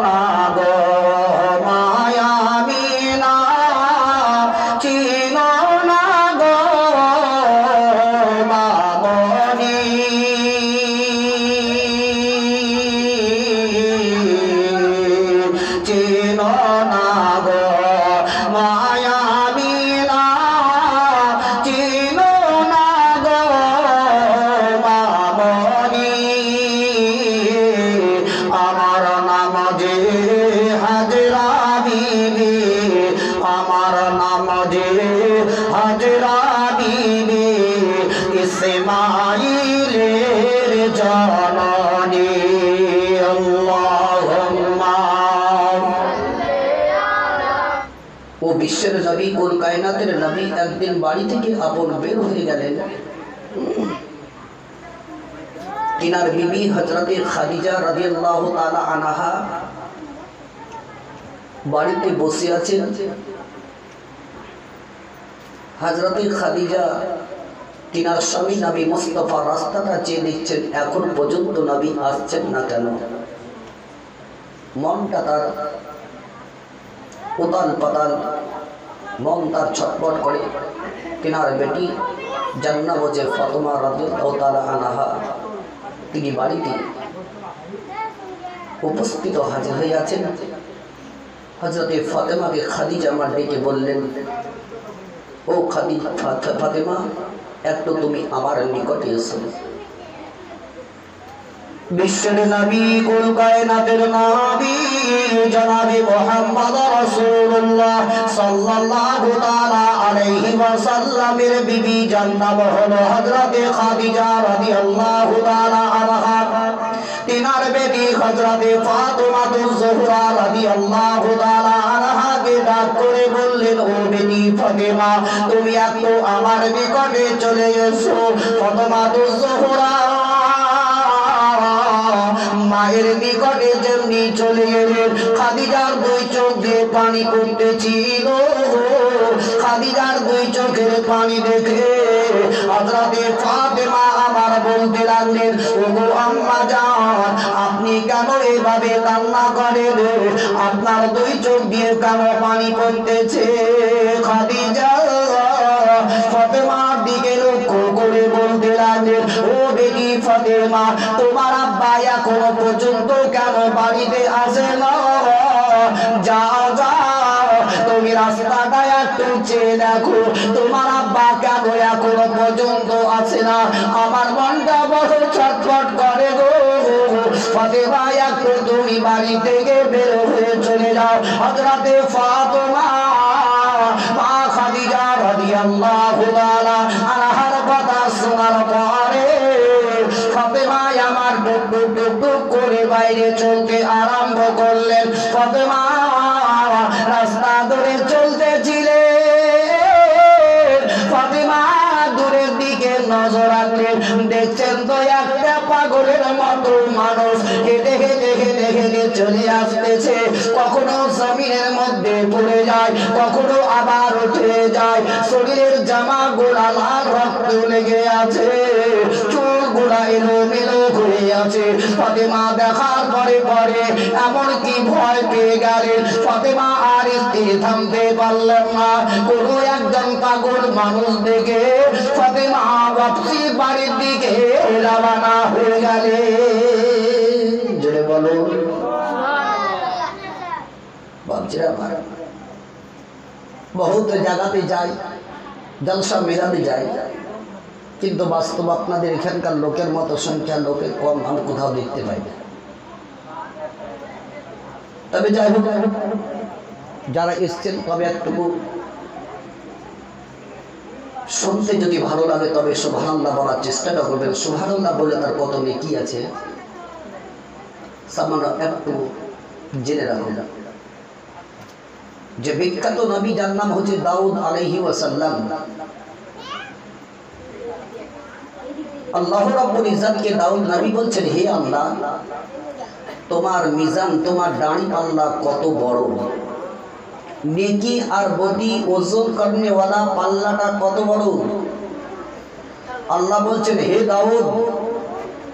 না গো মায়া মিনা চিনো না গো মামনি চিনো না গো মায়া মিনা চিনো না গো মামনি আমার নাম যে হাজরা বিবি আমার নাম যে হাজরা বিবি ইসমাইলের জননী আল্লাহুম্মা ও বিশ্বের নবী কোন কায়নাতের নবী একদিন বাড়ি থেকে আপন বের হয়ে গেলেন। তিনার বিবি হযরতে খাদিজা রাদিয়াল্লাহু তাআলা আনহা বাড়িতে বসে আছেন। হযরতে খাদিজা তিনার স্বামী নবী মুস্তাফা রাস্তাটা চেয়ে দেখছেন, এখন পর্যন্ত নবী আসছেন না কেন। মনটা তার উতাল পাতাল, মন তার ছটফট করে। তিনার বেটি জান্নাবজে ফাতেমা রাদিয়াল্লাহু তাআলা আনহা তিনি বাড়িতে উপস্থিত হাজির হয়ে আছেন। হযরতে ফাতেমাকে খাদিজা আমার ডেকে বললেন, ও খাদিজা ফাতেমা, একটু তুমি আমার নিকটে এসো। বিশ্বের নবী কুল কায়নাতের নবী জনাবে মুহাম্মদ রাসূলুল্লাহ সাল্লাল্লাহু তাআলা আলাইহি ওয়াসাল্লামের বিবি জান্নাত হলো হযরতে খাদিজা রাদিয়াল্লাহু তাআলা আনহা। তিনার বেটি হযরতে ফাতেমাতুজ জোহরা রাদিয়াল্লাহু তাআলা আনহাকে ডাক করে বললেন, ও বেটি ফাতেমা, তুমি একটু আমার নিকটে চলে এসো। ফাতেমাতুজ জোহরা মায়ের নিকটে যেমনি চলে গেলেন, খাদিজার দুই চোখ দিয়ে পানি পড়তেছিল। খাদিজার দুই চোখের পানি দেখে হযরতে ফাতেমা আমার বলতে লাগলেন, ওগো আম্মা জান, আপনি কেন এভাবে কান্না করেন? আপনার দুই চোখ দিয়ে কেন পানি পড়তেছে? খাদিজা ফাতেমার দিকে লক্ষ্য করে বলতে লাগলেন, ও বেটি ফাতেমা, তোমার আব্বা এখনো পর্যন্ত কেন বাড়িতে আসে না? যাও যাও, তুমি রাস্তাটা একটু চেয়ে দেখো, তোমার আব্বা কেন এখনো পর্যন্ত আসে না। আমার মনটা বড় ছটফট করে গো। ফাতেমা, একটু তুমি বাড়ি থেকে বের হয়ে চলে যাও। হযরতে ফাতেমা মা খাদিজা রাদিয়াল্লাহু তাআলা আনহার কথা শোনার পরে ফাতেমা আমার টুক টুক টুক টুক করে বাইরে চলতে আরম্ভ করলেন। ফাতেমা রাস্তা ধরে চলতেছিলেন। ফাতেমা দূরের দিকে নজর রাখলেন, দেখছেন তো একটা পাগলের মতো মানুষ হেঁটে হেঁটে হেঁটে হেঁটে চলে আসতেছে। কখনো জমিনের মধ্যে পড়ে যায়, কখনো আবার উঠে যায়। শরীরের জামা গোড়া লাল রক্ত লেগে আছে, চুল গোড়া এলোমেলো হয়ে আছে। ফাতেমা দেখার পরে পরে এমন কি ভয় পেয়ে গেলেন। ফাতেমা আর স্থির থামতে পারলেন না। কোনো একজন পাগল মানুষ দেখে ফাতেমা বাপসি বাড়ির দিকে রওনা হয়ে গেলেন। জোরে বলো বাপজিরা। বহুত জায়গাতে যাই, জলসা মেলাতে যাই, কিন্তু বাস্তব আপনাদের এখানকার লোকের মতো সংখ্যা লোকের কম আমি কোথাও দেখতে পাই না। তবে যাই হোক, যারা এসছেন তবে একটুকু শুনতে যদি ভালো লাগে তবে সুবহানাল্লাহ বলার চেষ্টাটা করবেন। সুবহানাল্লাহ বলে তার কত নেকি আছে সামান্য একটু জেনে রাখুন। যে বিখ্যাত নবী যার নাম হচ্ছে দাউদ আলাইহি ওয়াসাল্লাম, আল্লাহ রাব্বুল ইজ্জতকে দাউদ নবী বলছেন, হে আল্লাহ, তোমার মিজান, তোমার দাড়ি পাল্লা কত বড়, নেকি আর বদি ওজন করনে वाला পাল্লাটা কত বড়। আল্লাহ বলছেন, হে দাউদ,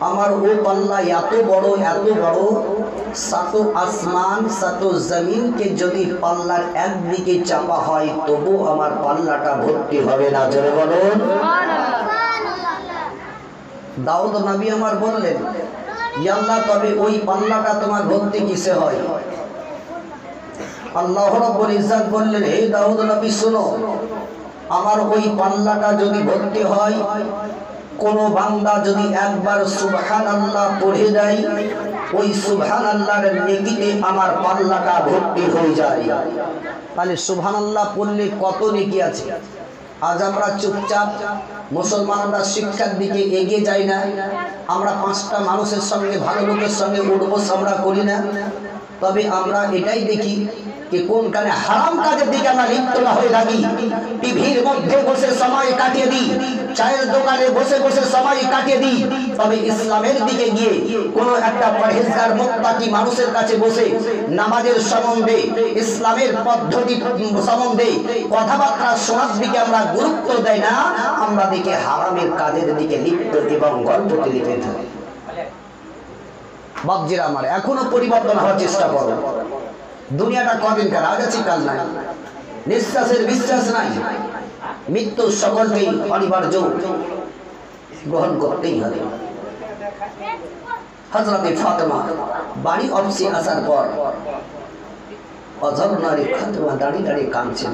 আমার ও পাল্লা এত বড় সাতো আসমান সাতো জমিনকে যদি পাল্লার একদিকে চাপা হয় তবু আমার পাল্লাটা ভর্তি হবে না। জোরে বলুন। দাউদ নবী আমার বললেন, ইয়া আল্লাহ, তবে ওই পাল্লাটা তোমার ভর্তি কিসে হয়? আল্লাহ রাব্বুল ইজ্জত বললেন, হে দাউদ নবী শোনো, আমার ওই পাল্লাটা যদি ভর্তি হয়, কোন বান্দা যদি একবার সুবহানাল্লাহ পড়ে দেয়, ওই সুবহানাল্লাহর নেকিতে আমার পাল্লাটা ভর্তি হয়ে যায়। তাহলে সুবহানাল্লাহ পড়লে কত নেকি আছে। আজ আমরা চুপচাপ, মুসলমানরা শিক্ষার দিকে এগিয়ে যাই না। আমরা পাঁচটা মানুষের সঙ্গে, ভালো লোকের সঙ্গে উঠবোস আমরা করি না। তবে আমরা এটাই দেখি कि কোন কানে হারাম কাজের দিকে আমরা লিপ্ত না হয়ে থাকি। টিভির মধ্যে বসে সময় কাটিয়ে দিই, চায়ের দোকানে বসে বসে সময় কাটিয়ে দিই। তবে ইসলামের দিকে গিয়ে কোন একটা পরহেজগার মুত্তাকি মানুষের কাছে বসে নামাজের সম্বন্ধে, ইসলামের পদ্ধতি সম্বন্ধে কথাবার্তা শোনার দিকে আমরা গুরুত্ব দেই না। আমরা দেখি হারামের কাজের দিকে লিপ্ত এবং গল্পতে লিপ্ত থাকি। বাপজিরা আমার, এখনো পরিবর্তন হওয়ার চেষ্টা করো। দুনিয়াটা কদিনকার, আজ আছে কাল নাই। নিঃশ্বাসের বিশ্বাস নাই, মৃত্যু সকলকেই অনিবার্য গ্রহণ করতেই হবে। হযরতে ফাতেমা বাড়ি অফিসে আসার পর অজরনারী ফাতেমা দাঁড়িয়ে দাঁড়িয়ে কাঁদছেন।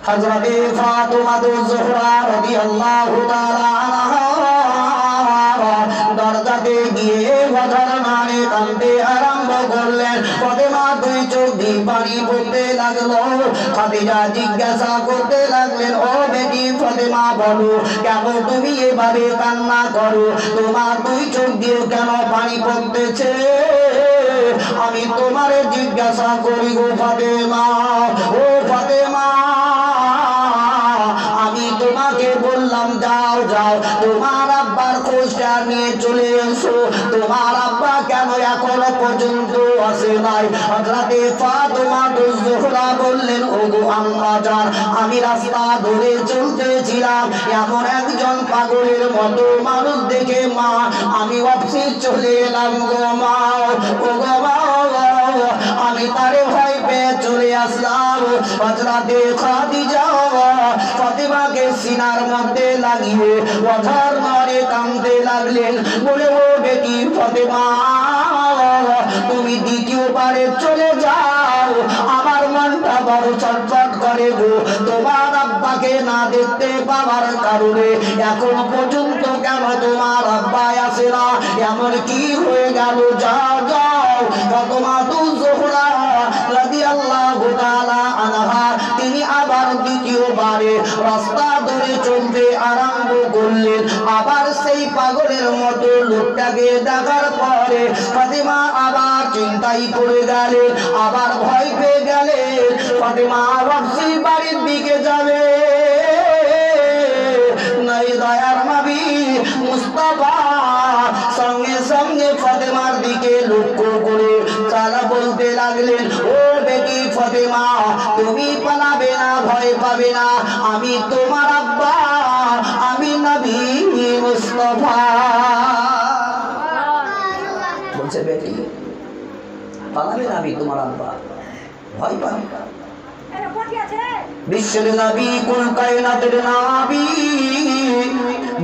হযরতে ফাতেমা জোহরা রাদিয়াল্লাহু তাআলা আনহা দরজাতে গিয়ে অজরনারী কাঁদতে আরম্ভ করলেন। ফাতেমা দুই চোখ দিয়ে পানি পড়তে লাগলো। খাদিজা জিজ্ঞাসা করতে লাগলেন, ও বেটি ফাতেমা, বলো কেন তুমি এভাবে কান্না করো? তোমার দুই চোখ দিয়ে কেন পানি পড়তেছে? আমি তোমারে জিজ্ঞাসা করি গো ফাতেমা, ও ফাতেমা, আমি তোমাকে বললাম যাও যাও তোমার আব্বার খোঁজটা নিয়ে চলে এসো। তোমার আব্বা কেন এখনো পর্যন্ত আসে নাই? হযরতে ফাতেমা জোহরা বললেন, ওগো আম্মা জান, আমি রাস্তা ধরে চলতেছিলাম, এমন একজন পাগলের মতো মানুষ দেখে মা আমি অফিসে চলে এলাম গো মা। ও গো মা, আমি তারে ভয় পেয়ে চলে আসলাম। হযরতে খাদিজা ফাতেমাকে সিনার মধ্যে লাগিয়ে অঝর মারে কাঁদতে লাগলেন, বলে, ও বেটি ফাতেমা, তুমি দ্বিতীয়বারে চলে যাও, আমার মনটা বড় ছটফট করে গো। তোমার আব্বাকে না দেখতে পাওয়ার কারণে এখন পর্যন্ত কেন তোমার আব্বা আসে না? এমন কি হয়ে গেল? যাও যাও। ফাতেমা জোহরা রাদিয়াল্লাহু তাআলা আনহা তিনি আবার দ্বিতীয়বারে রাস্তা ধরে চলতে আরম্ভ করলেন। আবার সেই পাগলের মতো লোকটাকে দেখার পরে ফাতেমা আবার চিন্তায় পড়ে গেলেন, আবার ভয় পেয়ে গেলেন। ফাতেমা আবার সেই বাড়ির দিকে যাবে। নাই দয়ার নবী মুস্তাফা সঙ্গে সঙ্গে ফাতেমার দিকে লক্ষ্য করে তারা বলতে লাগলেন, ও বেটি ফাতেমা, তুমি পালাবে না, ভয় পাবে না, আমি তোমার আব্বা, আমি নবী মুস্তাফা। বলছে, বেটি পালাবে না, আমি তোমার আব্বা, ভয় পাবে না। বিশ্বের নবী, কুল কায়নাতের নবী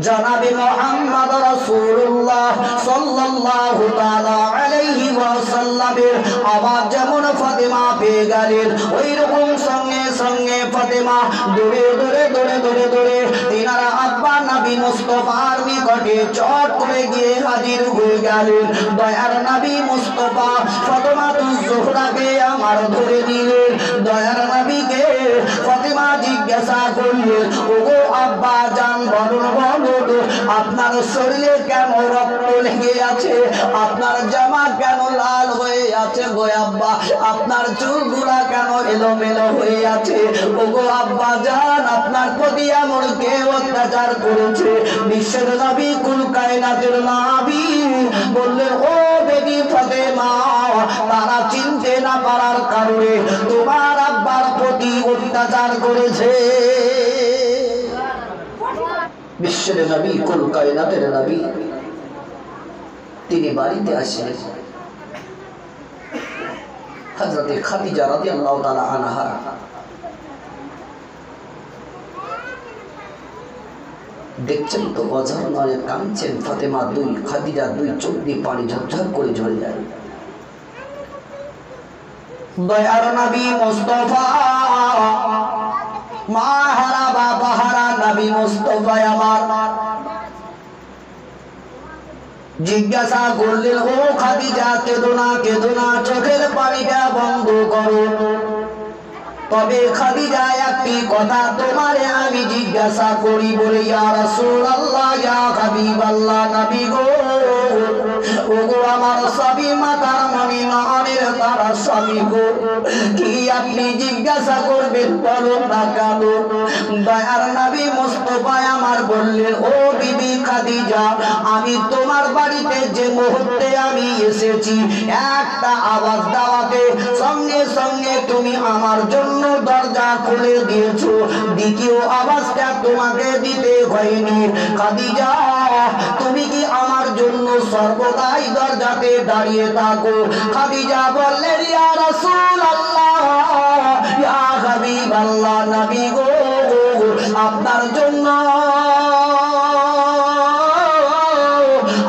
জনাবে মুহাম্মদ রাসূলুল্লাহ সাল্লাল্লাহু তাআলা আলাইহি ওয়াসাল্লামের আওয়াজ যেমন ফাতেমা পেয়ে গেলেন, ওই রকম সঙ্গে সঙ্গে ফাতেমা দৌড়ে দৌড়ে দৌড়ে দৌড়ে দৌড়ে তিনারা আব্বা নবী মুস্তাফার নিকটে চট করে গিয়ে হাজির হয়ে গেলেন। দয়ার নবী মুস্তাফা ফাতেমা জোহরাকে আমার ধরে দিলেন। দয়ার নবীকে ফাতেমা জিজ্ঞাসা করলেন, ওগো আব্বা জান, বলুন বলুন, আপনার শরীরে কেন রক্ত লেগে আছে? আপনার জামা কেন লাল হয়ে আছে গো আব্বা? আপনার চুলগুলা কেন এলোমেলো হয়ে আছে? ওগো আব্বা জান, আপনার প্রতি এমন কে অত্যাচার করেছে? বিশ্বের নবী, কুল কায়নাতের নবী বললেন, ও বেটি ফাতেমা, তারা চিনতে না পারার কারণে তোমার আব্বার প্রতি অত্যাচার করেছে। বিশ্বের নবী, কুল কায়নাতের নবী, তিনি বাড়িতে আসলেন। হযরতে খাদিজা রাদিয়াল্লাহু তাআলা আনহা দেখছেন তো অঝর নয় কাঁদছেন। ফাতেমা দুই, খাদিজা দুই চোখ দিয়ে পানি ঝরঝর করে ঝরে যায়। দয়ার নবী মুস্তাফা, মা হারা বাবা হারা নবী মুস্তাফা আমার জিজ্ঞাসা করলেন, ও খাদিজা কেঁদো না, কেঁদো না, চোখের পানিটা বন্ধ করো। তবে খাদিজা একটি কথা তোমারে আমি জিজ্ঞাসা করি বলে, ইয়া রাসূলুল্লাহ, ইয়া হাবিবাল্লাহ, নবী গো, ওগো আমার স্বামী, মাতার মনি নয়নের তারা স্বামী গো, কি আপনি জিজ্ঞাসা করবেন বলো না কেন? দয়ার নবী মুস্তাফা আমার বললেন, ও বিবি খাদিজা, আমি তোমার বাড়িতে যে মুহূর্তে আমি এসেছি, একটা আওয়াজ দেওয়াতে সঙ্গে সঙ্গে তুমি আমার জন্য দরজা খুলে দিয়েছো। দ্বিতীয় আওয়াজটা তোমাকে দিতে হয়নি। খাদিজা, তুমি কি আমার জন্য সর্বদাই দরজাতে দাঁড়িয়ে থাকো? খাদিজা বললেন, ইয়া রাসূলুল্লাহ, ইয়া হাবিবাল্লাহ, নবী গো, আপনার জন্য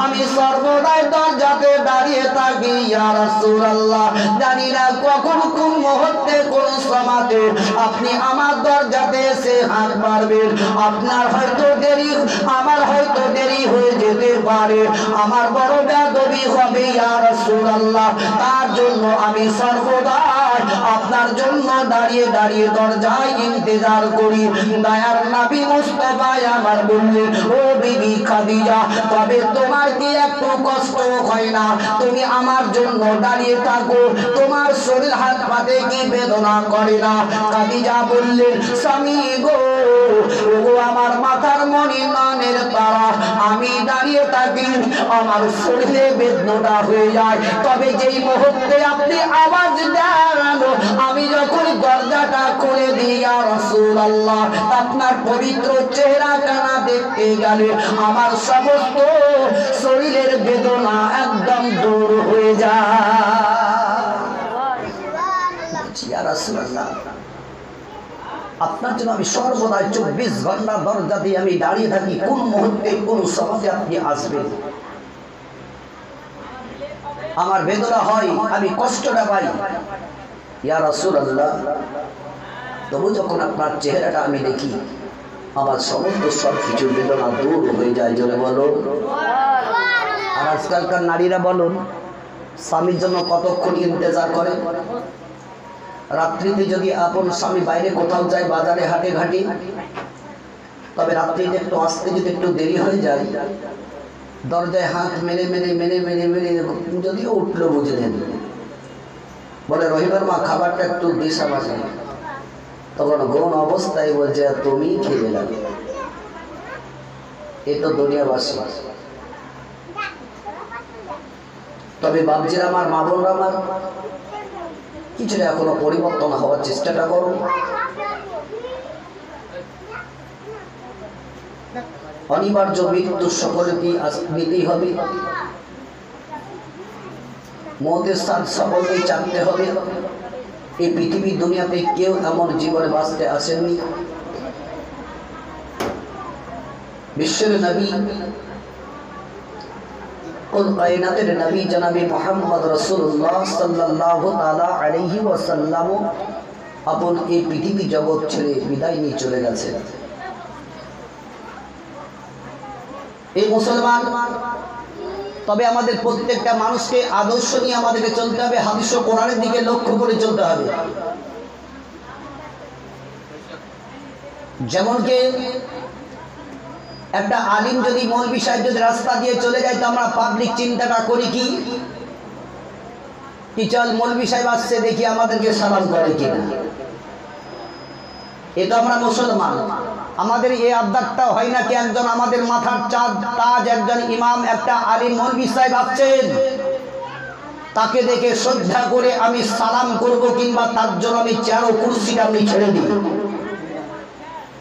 আমি সর্বদাই দরজাতে দাঁড়িয়ে থাকি। ইয়া রাসূলুল্লাহ, জানি না কখন কোন মুহূর্তে কোন সময়তে আপনি আমার দরজাতে এসে হাত মারবেন। আপনার হয়তো দেরি, আমার হয়তো দেরি হয়ে যেতে পারে, আমার বড় বেয়াদবি হবে ইয়া রাসূলুল্লাহ, তার জন্য আমি সর্বদাই আপনার জন্য দাঁড়িয়ে দাঁড়িয়ে দরজায় ইন্তজার করি। দয়ার নবী মুস্তাফা আমার বললেন, ও বিবি খাদিজা, তবে তোমার কি একটু কষ্ট হয় না? তুমি আমার জন্য দাঁড়িয়ে থাকো, তোমার শরীর হাত পাতে কি বেদনা করে না? খাদিজা বললেন, স্বামী গো, ও আমার মাথার মনি নয়নের তারা, আমি দাঁড়িয়ে থাকি, আমার শরীরে বেদনা হয়ে যায়। তবে যেই মুহূর্তে আপনি আওয়াজ দেন, আমি যখন দরজাটা খুলে দিই, ইয়া রাসূলুল্লাহ, আপনার পবিত্র চেহারা কানা দেখতে গেলে আমার সমস্ত শরীরের বেদনা একদম দূর হয়ে যায়। ইয়া রাসূলুল্লাহ, আপনার জন্য আমি সর্বদাই 24 ঘন্টা দরজা দিয়ে আমি দাঁড়িয়ে থাকি, কোন মুহূর্তে কোন সময়তে আপনি আসবেন। আমার বেদনা হয়, আমি কষ্টটা পাই ইয়া রাসূলুল্লাহ, তবু যখন আপনার চেহারাটা আমি দেখি, আমার সমস্ত সব কিছু বেদনা দূর হয়ে যায়। জোরে বলো। আর আজকালকার নারীরা বলুন, স্বামীর জন্য কতক্ষণ ইন্তজার করে। রাত্রিতে যদি আপন স্বামী বাইরে কোথাও যায়, বাজারে হাটে ঘাটে, তবে রাত্রিতে একটু আসতে যদি একটু দেরি হয়ে যায়, দরজায় হাত মেরে মেরে মেরে মেরে মেরে যদিও উঠলো বুঝে নেন, বলে রহিমার মা খাবারটা একটু দিস আমাকে। তখন গৌণ অবস্থায় বলছে, তুমি খেয়ে লাগে। এ তো দুনিয়াবাসী। তবে বাবজিরা আমার, মা বোনরা আমার, কিছুটা এখনো পরিবর্তন হওয়ার চেষ্টাটা করো। অনিবার্য মৃত্যু সকলকে নিতেই হবে, মৌতের স্বাদ সকলকেই চাপতে হবে। এই পৃথিবী দুনিয়াতে কেউ এমন জীবনে বাঁচতে আসেননি। বিশ্বের নবী, কুল কায়নাতের নবী জনাবে মুহাম্মদ রাসূলুল্লাহ সাল্লাল্লাহু তাআলা আলাইহি ওয়াসাল্লাম আপন এই পৃথিবী জগৎ ছেড়ে বিদায় নিয়ে চলে গেছে। এই মুসলমান, তবে আমাদের প্রত্যেকটা মানুষকে আদর্শ নিয়ে আমাদেরকে চলতে হবে, হাদিস ও কোরআনের দিকে লক্ষ্য করে চলতে হবে। যেমন কি একটা আলিম যদি, মৌলবী সাহেব যদি রাস্তা দিয়ে চলে যায়, তো আমরা পাবলিক চিন্তাটা করি কি চল মৌলবী সাহেব আসছে, দেখি আমাদেরকে সালাম করে কিনা। এটা আমরা মুসলমান, আমাদের এই আবদারটা হয় না কি একজন আমাদের মাথার তাজ একজন ইমাম, একটা আলিম মৌলবী সাহেব আসছেন, তাকে দেখে শ্রদ্ধা করে আমি সালাম করব, কিংবা তার জন্য আমি চেয়ার ও কুরসিটা আমি ছেড়ে দিই।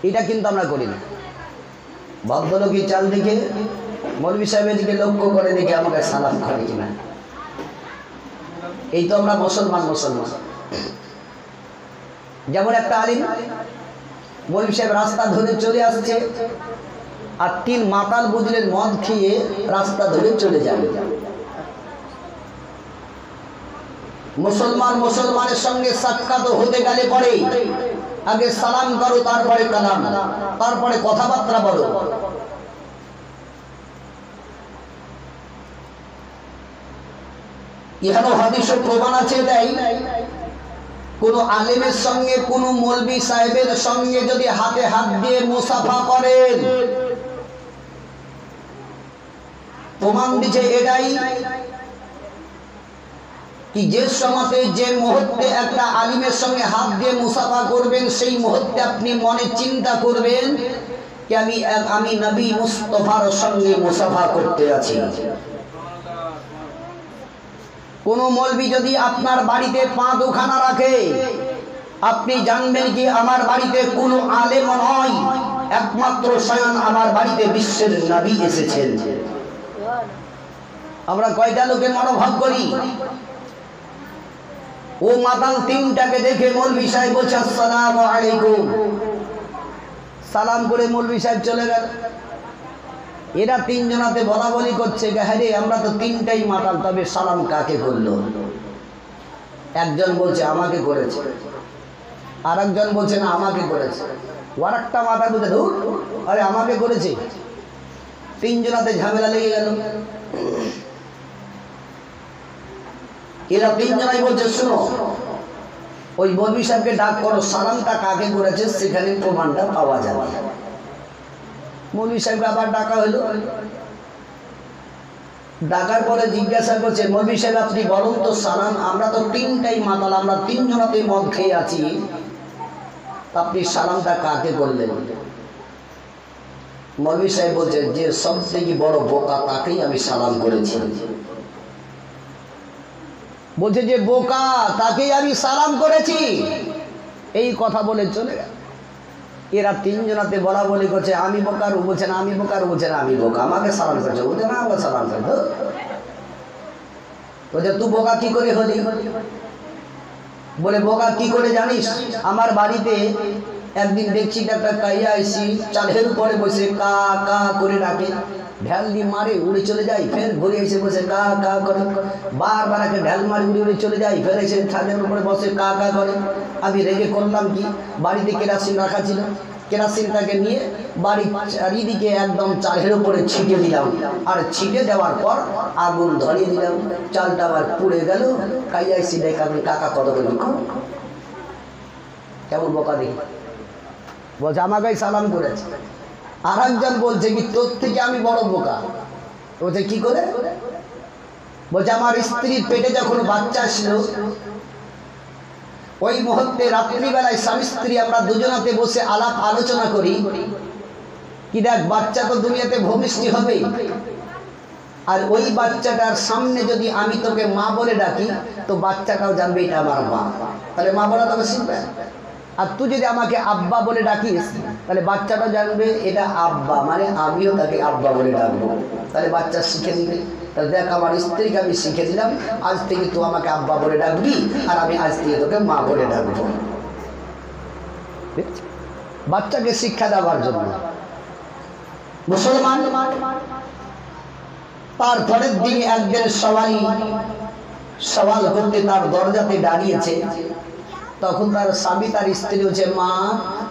এটা কিন্তু আমরা করি না। ভদ্রলোকই চাল দিকে মৌলভী সাহেবের দিকে লক্ষ্য করে দেখে আমাকে সালাম করে কিনা। এই তো আমরা মুসলমান। যেমন একটা আলিম মৌলভী সাহেব রাস্তা ধরে চলে আসছে, আর 3 মাতাল বুঝলেন মদ খেয়ে রাস্তা ধরে চলে যাবে। মুসলমানের সঙ্গে সাক্ষাৎ হতে গেলে পরে আগে সালাম করো, তারপরে কালাম, তারপরে কথাবার্তা বলো। ইহানো হাদিসে প্রমাণ আছে তাই কোন আলেমের সঙ্গে কোন মৌলভী সাহেবের সঙ্গে যদি হাতে হাত দিয়ে মুসাফা করেন, প্রমাণ দিচ্ছে এটাই কি যে সময়তে যে মুহূর্তে একটা আলিমের সঙ্গে হাত দিয়ে মুসাফা করবেন, সেই মুহূর্তে আপনি মনে চিন্তা করবেন কি আমি নবী মুস্তাফার সঙ্গে মুসাফা করতে আছি। কোন মৌলভী যদি আপনার বাড়িতে পা দুখানা রাখে, আপনি জানবেন কি আমার বাড়িতে কোনো আলেম নয়, একমাত্র স্বয়ং আমার বাড়িতে বিশ্বের নবী এসেছেন। আমরা কয়টা লোকের মনোভাব করি? ও মাতাল 3টাকে দেখে মৌলভী সাহেব বলছে আসসালামু আলাইকুম, সালাম করে মৌলভী সাহেব চলে গেল। এরা 3 জনাতে বলা বলি করছে, হ্যাঁ রে আমরা তো 3টাই মাতাল, তবে সালাম কাকে করলো? একজন বলছে আমাকে করেছে, আর একজন বলছে না আমাকে করেছে, আর একটা মাথা বলছে ধুর আরে আমাকে করেছে। 3 জনাতে ঝামেলা লেগে গেল। এরা 3 জনাই বলছে শোনো, ওই মৌলভী সাহেবকে ডাক করো, সালামটা কাকে করেছে সেখানে প্রমাণটা পাওয়া যাবে। মৌলভী সাহেবকে আবার ডাকা হলো। ডাকার পরে জিজ্ঞাসা করছে, মৌলভী সাহেব আপনি বলুন তো সালাম, আমরা তো 3টাই মাতাল, আমরা 3 জনাতে মদ খেয়ে আছি, আপনি সালামটা কাকে করলেন? মৌলভী সাহেব বলছে যে সব থেকে বড় বোকা তাকেই আমি সালাম করেছি। বলছে যে বোকা তাকেই আমি সালাম করেছি, এই কথা বলে চলে গেল। এরা 3 জনাতে বলা বলি করছে আমি বোকা, ও বলছে না আমি বোকা, ও বলছে না আমি বোকা, আমাকে সালাম করেছে, বলছে না আমাকে সালাম করে। বলছে তুই বোকা কি করে হলি? বলে বোকা কি করে জানিস, আমার বাড়িতে একদিন দেখছি একটা কাইয়া আইসি চালের উপরে বসে কা কা করে ডাকে, ঢ্যাল দিয়ে মারে উড়ে চলে যায়, ফের ঘুরে এসে বসে কা কা করে, বারবার একে ঢ্যাল মারি উড়ে চলে যায়, ফের এসে ছাদের উপরে বসে কা কা করে। আমি রেগে করলাম কি, বাড়িতে কেরাসিন রাখা ছিল, কেরাসিনটাকে নিয়ে বাড়ির চারিদিকে একদম চালের উপরে ছিটে দিলাম, আর ছিটে দেওয়ার পর আগুন ধরিয়ে দিলাম, চালটা আবার পুড়ে গেল। কাইয়া আইসি দেখ আমি কাকা কত করে কেমন বোকা দেখি, বলছে আমাকেই সালাম করেছে। আর একজন বলছে কি তোর থেকে আমি বড় বোকা। বলছে কি করে? বলছে আমার স্ত্রীর পেটে যখন বাচ্চা ছিল, ওই মুহূর্তে রাত্রিবেলায় স্বামী স্ত্রী আমরা দুজনাতে বসে আলাপ আলোচনা করি কি দেখ বাচ্চা তো দুনিয়াতে ভূমিষ্ঠ হবে, আর ওই বাচ্চাটার সামনে যদি আমি তোকে মা বলে ডাকি তো বাচ্চাটাও জানবে এটা আমার মা, তাহলে মা বলা তোকে শিখবে। আর তুই যদি আমাকে আব্বা বলে ডাকিস তাহলে বাচ্চাটা জানবে এটা আব্বা, মানে আমিও তাকে আব্বা বলে ডাকবো, তাহলে বাচ্চা শিখে নিবে। তাহলে দেখ আমার স্ত্রীকে আমি শিখে দিলাম, আজ থেকে তুই আমাকে আব্বা বলে ডাকবি, আর আমি আজ থেকে তোকে মা বলে ডাকবো। বাচ্চাকে শিক্ষা দেওয়ার জন্য মুসলমান। তারপরের দিন একদিন সওয়াল করতে তার দরজাতে দাঁড়িয়েছে, তখন তার স্বামী তার স্ত্রী হচ্ছে মা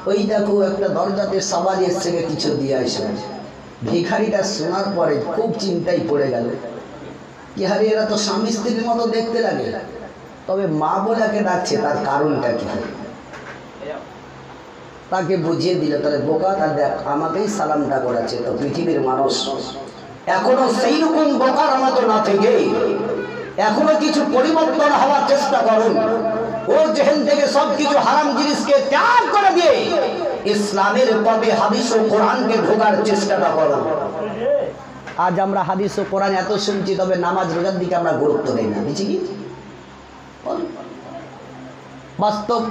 ওই দেখো একটা দরজাতে সওয়াল এসছে, কিছু দিয়ে আসবে। ভিখারিটা শোনার পরে খুব চিন্তায় পড়ে গেল, কি হারে এরা তো স্বামী স্ত্রীর মতো দেখতে লাগে, তবে মা বলাকে ডাকছে তার কারণটা কি? তাকে বুঝিয়ে দিল, তাহলে বোকা তার দেখ আমাকেই সালামটা করেছে, তো পৃথিবীর মানুষ এখনো সেই রকম বোকার মতো না থেকে এখনো কিছু পরিবর্তন হওয়ার চেষ্টা করুন। ও যেখান থেকে সবকিছু হারাম জিনিসকে ত্যাগ করে দিয়ে ইসলামের পথে হাদিস ও কোরআনকে ঢোকার চেষ্টাটা করুন। আজ আমরা হাদিস ও কোরআন এত শুনছি, তবে নামাজ রোজার দিকে আমরা গুরুত্ব দেই না, বুঝছি কি বাস্তব।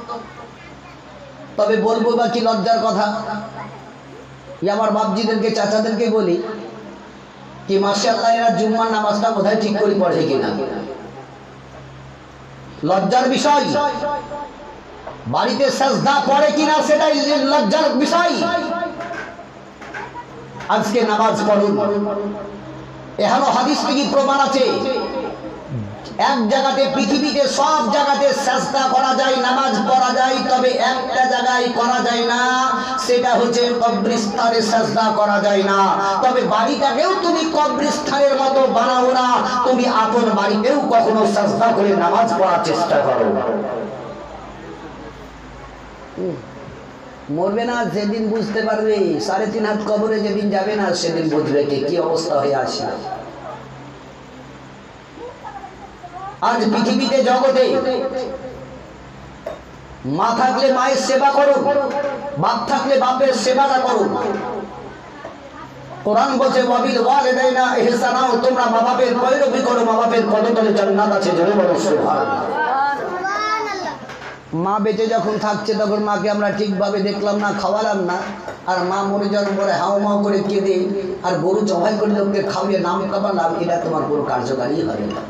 তবে বলবো বা কি লজ্জার কথা, আমার বাপজিদেরকে চাচাদেরকে বলি কি মাশাআল্লাহ এরা জুম্মার নামাজটা বোধহয় ঠিক করে পড়ে কিনা। লজ্জার বিষয়, বাড়িতে সাজদা পড়ে কিনা সেটাই লজ্জার বিষয়। আজকে নামাজ পড়ুন, এখানে হাদিস থেকে প্রমাণ আছে এক জায়গাতে পৃথিবীতে সব জায়গাতে সাজদা করা যায়, নামাজ পড়া যায়, তবে একটা জায়গায় করা যায় না, সেটা হচ্ছে কবরস্থানে সাজদা করা যায় না। তবে বাড়িটাকেও তুমি কবরস্থানের মতো বানাও না, তুমি আপন বাড়িতেও কখনো সাজদা করে নামাজ পড়ার চেষ্টা করো। মরবে না যেদিন বুঝতে পারবে, 3.5 হাত কবরে যেদিন যাবে না সেদিন বুঝবে কি অবস্থা হয়ে আসে। আজ পৃথিবীতে জগতে মা থাকলে মায়ের সেবা করো, বাপ থাকলে বাপের সেবাটা করো। কোরআন বলছে ওয়াবিল ওয়ালিদাইনা ইহসানা, তোমরা মা বাপের পৈরবি করো, মা বাপের পদতলে জান্নাত আছে। জোরে বলো সুবহানাল্লাহ। মা বেঁচে যখন থাকছে তখন মাকে আমরা ঠিকভাবে দেখলাম না, খাওয়ালাম না, আর মা মরে যাওয়ার পরে হাও মাও করে কেঁদে আর গরু জবাই করে লোককে খাওয়িয়ে নাম কামালাম, এটা তোমার কোনো কার্যকারী হবে না।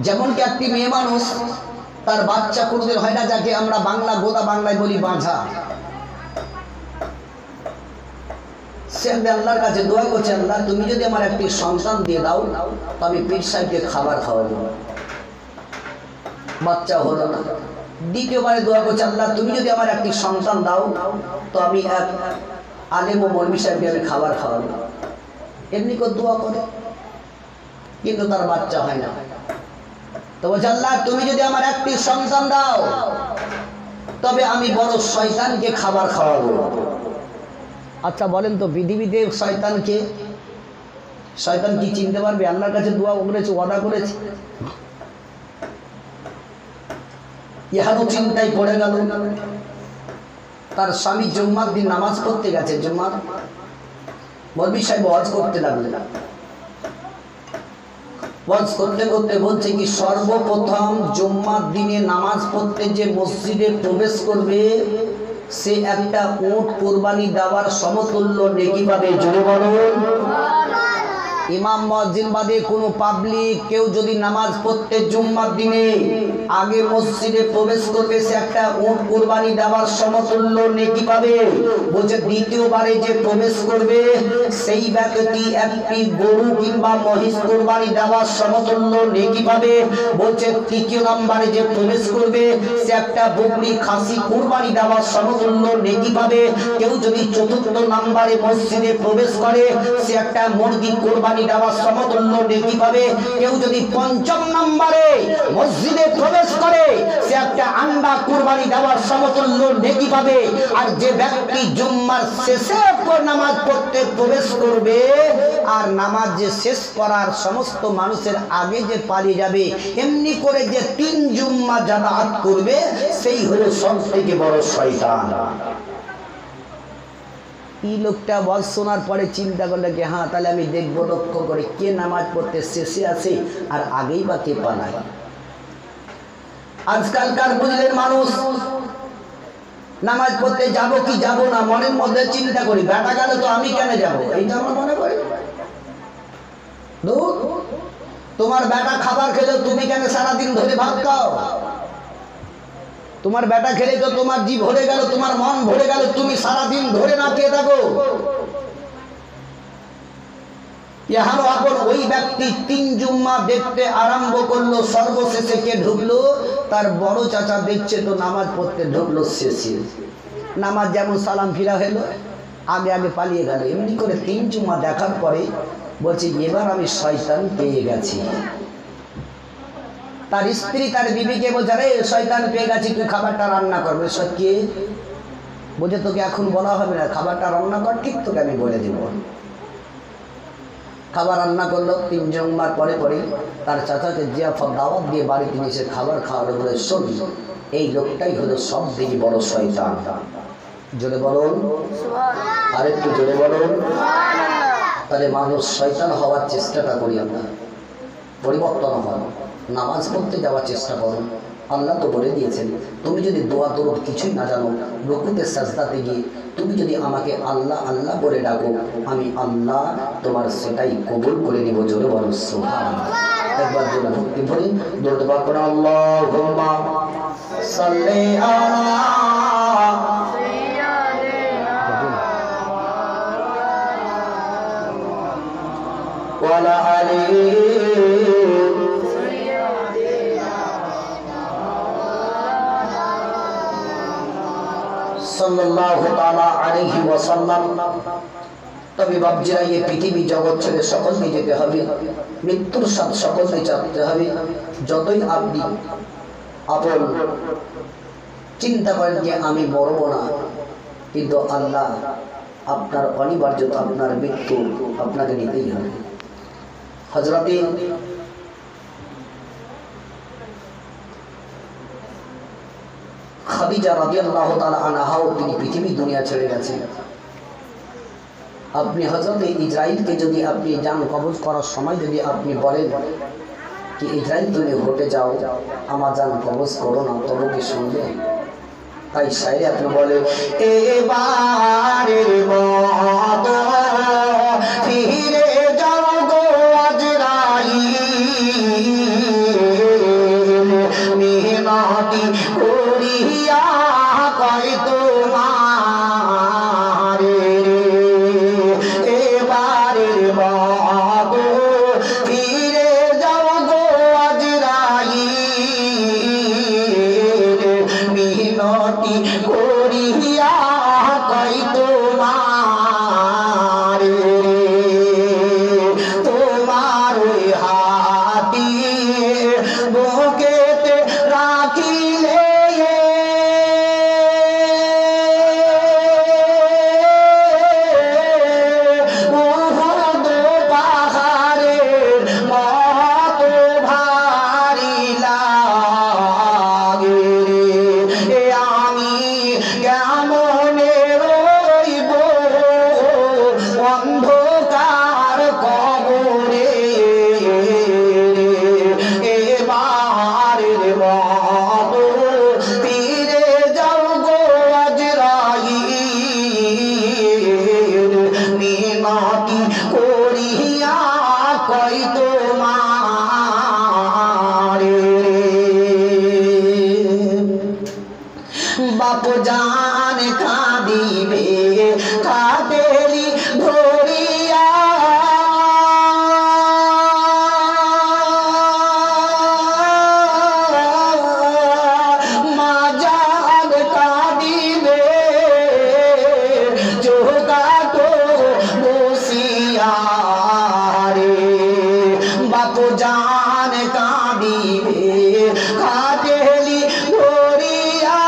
যেমন কি একটি মেয়ে মানুষ তার বাচ্চা কোনোদিন হয় না, যাকে আমরা বাংলা গোদা বাংলায় বলি বাঁঝা, সে আল্লাহর কাছে দোয়া করছে, আল্লাহ তুমি যদি আমার একটি সন্তান দিয়ে দাও তো আমি পীর সাহেবকে খাবার খাওয়াবো। বাচ্চা হলো না, দ্বিতীয়বারে দোয়া করছে, আল্লাহ তুমি যদি আমার একটি সন্তান দাও তো আমি এক আলেম ও মৌলভী সাহেবকে আমি খাবার খাওয়াবো। এমনি করে দোয়া করে, কিন্তু তার বাচ্চা হয় না। তো বলছে, আল্লাহ তুমি যদি আমার একটি সন্তান দাও তবে আমি বড় শয়তানকে খাবার খাওয়াবো। আচ্ছা বলেন তো পৃথিবীতে শয়তানকে, শয়তান কি চিনতে পারবে? আল্লাহর কাছে দোয়া করেছে, ওয়াদা করেছে, ইহারও চিন্তায় পড়ে গেল। তার স্বামী জুম্মার দিন নামাজ পড়তে গেছে, জুম্মার মৌলভী সাহেব ওয়াজ করতে লাগলেন। ওয়াজ করতে করতে বলছে কি সর্বপ্রথম জুম্মার দিনে নামাজ পড়তে যে মসজিদে প্রবেশ করবে সে একটা উট কুরবানি দেওয়ার সমতুল্য নেকি পাবে। জোরে বলুন। ইমাম মুয়াজ্জিন বাদে কোনো পাবলিক কেউ যদি নামাজ পড়তে জুম্মার দিনে আগে মসজিদে প্রবেশ করবে সে একটা উট কুরবানি দেওয়ার সমতুল্য নেকি পাবে। বলছে দ্বিতীয়বারে যে প্রবেশ করবে সেই ব্যক্তি একটি গরু কিংবা মহিষ কুরবানি দেওয়ার সমতুল্য নেকি পাবে। বলছে তৃতীয় নম্বরে যে প্রবেশ করবে সে একটা বকরি খাসি কুরবানি দেওয়ার সমতুল্য নেকি পাবে। কেউ যদি চতুর্থ নম্বরে মসজিদে প্রবেশ করে সে একটা মুরগি কুরবানি দেওয়ার সমতুল্য নেকি পাবে। কেউ যদি পঞ্চম নম্বরে মসজিদে প্রবেশ করে সে একটা আন্ডা কুরবানি দেওয়ার সমতুল্য নেকি পাবে। আর যে ব্যক্তি জুম্মার শেষে নামাজ পড়তে প্রবেশ করবে আর নামাজ যে শেষ করার সমস্ত মানুষের আগে যে পালিয়ে যাবে, এমনি করে যে 3 জুম্মা জামাত করবে সেই হলো সবথেকে বড় শয়তান। এই লোকটা ওয়াজ শোনার পরে চিন্তা করলে যে হ্যাঁ তাহলে আমি দেখবো লক্ষ্য করে কে নামাজ পড়তে শেষে আসে আর আগেই বা কে পালায়। আজকালকার বুঝলেন মানুষ নামাজ পড়তে যাব কি যাব না মনের মধ্যে চিন্তা করি, বেটা গেল তো আমি কেন যাব, এইটা আমরা মনে করি। তোমার বেটা খাবার খেলে তুমি কেন সারাদিন ধরে ভাত খাও? তোমার বেটা খেলে তো তোমার জিভ ভরে গেল, তোমার মন ভরে গেল, তুমি সারাদিন ধরে না খেয়ে থাকো। ওই ব্যক্তি 3 জুম্মা দেখতে আরম্ভ করলো, সর্বশেষে কে ঢুকলো? তার বড় চাচা দেখছে তো নামাজ পড়তে ঢুকলো শেষে। নামাজ যেমন সালাম ফিরা হলো আগে আগে পালিয়ে গেল। এমনি করে 3 জুম্মা দেখার পরে বলছে এবার আমি শয়তান পেয়ে গেছি। তার স্ত্রী তার বিবিকে বলছে রে শয়তান পেয়ে গেছি, তুই খাবারটা রান্না করবে। সত্যি বলছে তোকে এখন বলা হবে না, খাবারটা রান্না কর, ঠিক তোকে আমি বলে দেব। খাবার রান্না করলো। 3 জুম্মার পরে পরে তার চাচাকে জিয়াফত দাওয়াত দিয়ে বাড়িতে নিয়ে এসে খাবার খাওয়ালো। বলে শোন এই লোকটাই হলো সব থেকে বড় শয়তান। জোরে বলুন, আরেকটু জোরে বলুন। তাহলে মানুষ শয়তান হওয়ার চেষ্টাটা করি আমরা, পরিবর্তন হওয়ার, নামাজ পড়তে যাওয়ার চেষ্টা করুন। আল্লাহ তো বলে দিয়েছেন তুমি যদি দোয়া দরুদ কিছুই না জানো, রুকুতে সাজদাতে গিয়ে তুমি যদি আমাকে আল্লাহ আল্লাহ বলে ডাকো, আমি আল্লাহ তোমার সেটাই কবুল করে নিব। জোরে বলো সুবহানাল্লাহ। একবার জোরে ভক্তি ভরে দরুদ পাঠ করো, আল্লাহুম্মা সাল্লি আলা ওয়ালা আলি সাল্লাল্লাহু তাআলা আলাইহি ওয়াসাল্লাম। তবে বাপজিরা, এই পৃথিবী জগৎ ছেড়ে সকলকে যেতে হবে, মৃত্যুর স্বাদ সকলকে চাপতে হবে। যতই আপনি আপন চিন্তা করেন যে আমি মরব না, কিন্তু আল্লাহ আপনার অনিবার্যতা, আপনার মৃত্যু আপনাকে নিতেই হবে। হযরতে খাদিজা রাদিয়াল্লাহু তাআলা আনহাও তিনি পৃথিবী দুনিয়া ছেড়ে গেছেন। আপনি হযরতে ইসরাইলকে যদি আপনি জান কবজ করার সময় যদি আপনি বলেন কি ইসরাইল তুমি হটে যাও, আমার জান কবজ করো না, তবে কি শুনবে? তাই শায়রে আপনি বলে এবারের মতো ফিরে যাও গো আজরাইল, মেহনতি করিয়া কয় তোমার এবারের মতো ফিরে যাও গো আজরাইল, মেহনতি করিয়া কয় তোমার তোমার ওই হাতি বুকেতে রাখিলে উহুদ পাহাড়ের মতো ভারী লাগে রে, আমি কেমনে রইব অন্ধকার কবরে, এবারের মতো ফিরে যাও গো আজরাইল, মিনতি করিয়া কই তোমার বাপ জান কাঁদিবে কাঁদেলি ধরিয়া, মা জান কাঁদিবে চোখাটো বসিয়া রে, বাপ জান কাঁদিবে কাঁদেলি ধরিয়া,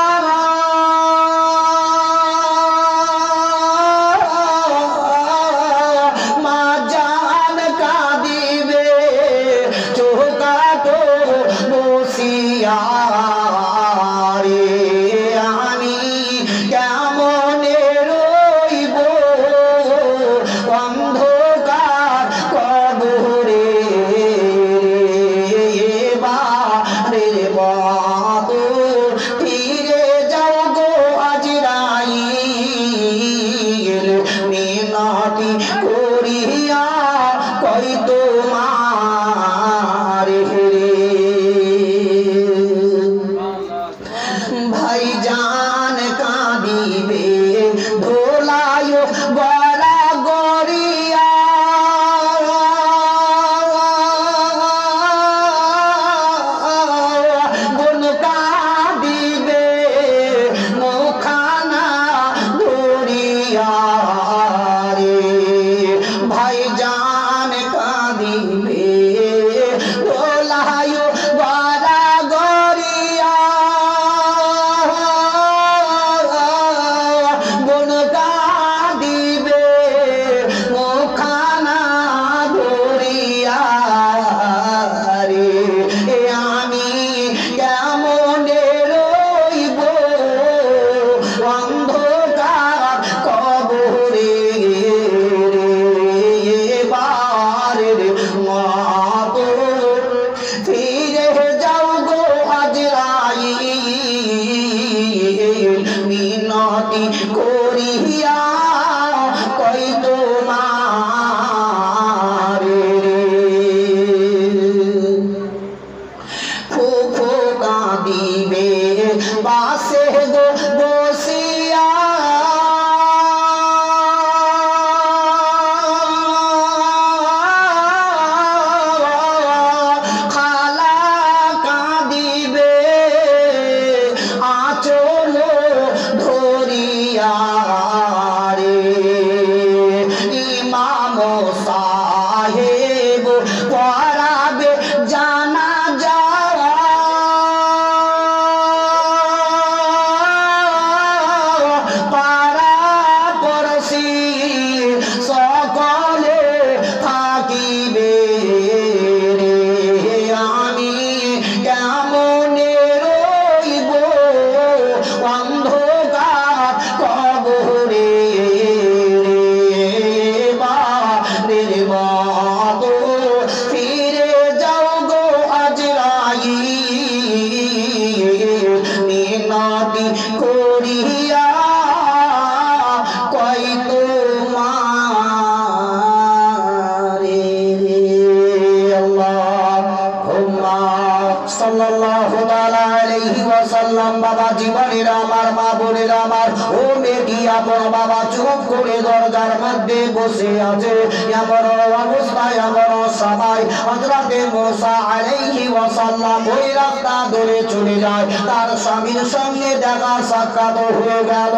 সাল্লাল্লাহু তাআলা আলাইহি ওয়াসাল্লাম। বাবা জীবনের আমার, মা বোনের আমার, ও মেয়েটি আপন বাবা চুপ করে দরজার মধ্যে বসে আছে। এমন অবস্থায় এমন সময় হযরতে মুসা আলাইহি ওয়াসাল্লাম ওই রাস্তা ধরে চলে যায়। তার স্বামীর সঙ্গে দেখা সাক্ষাৎ হয়ে গেল।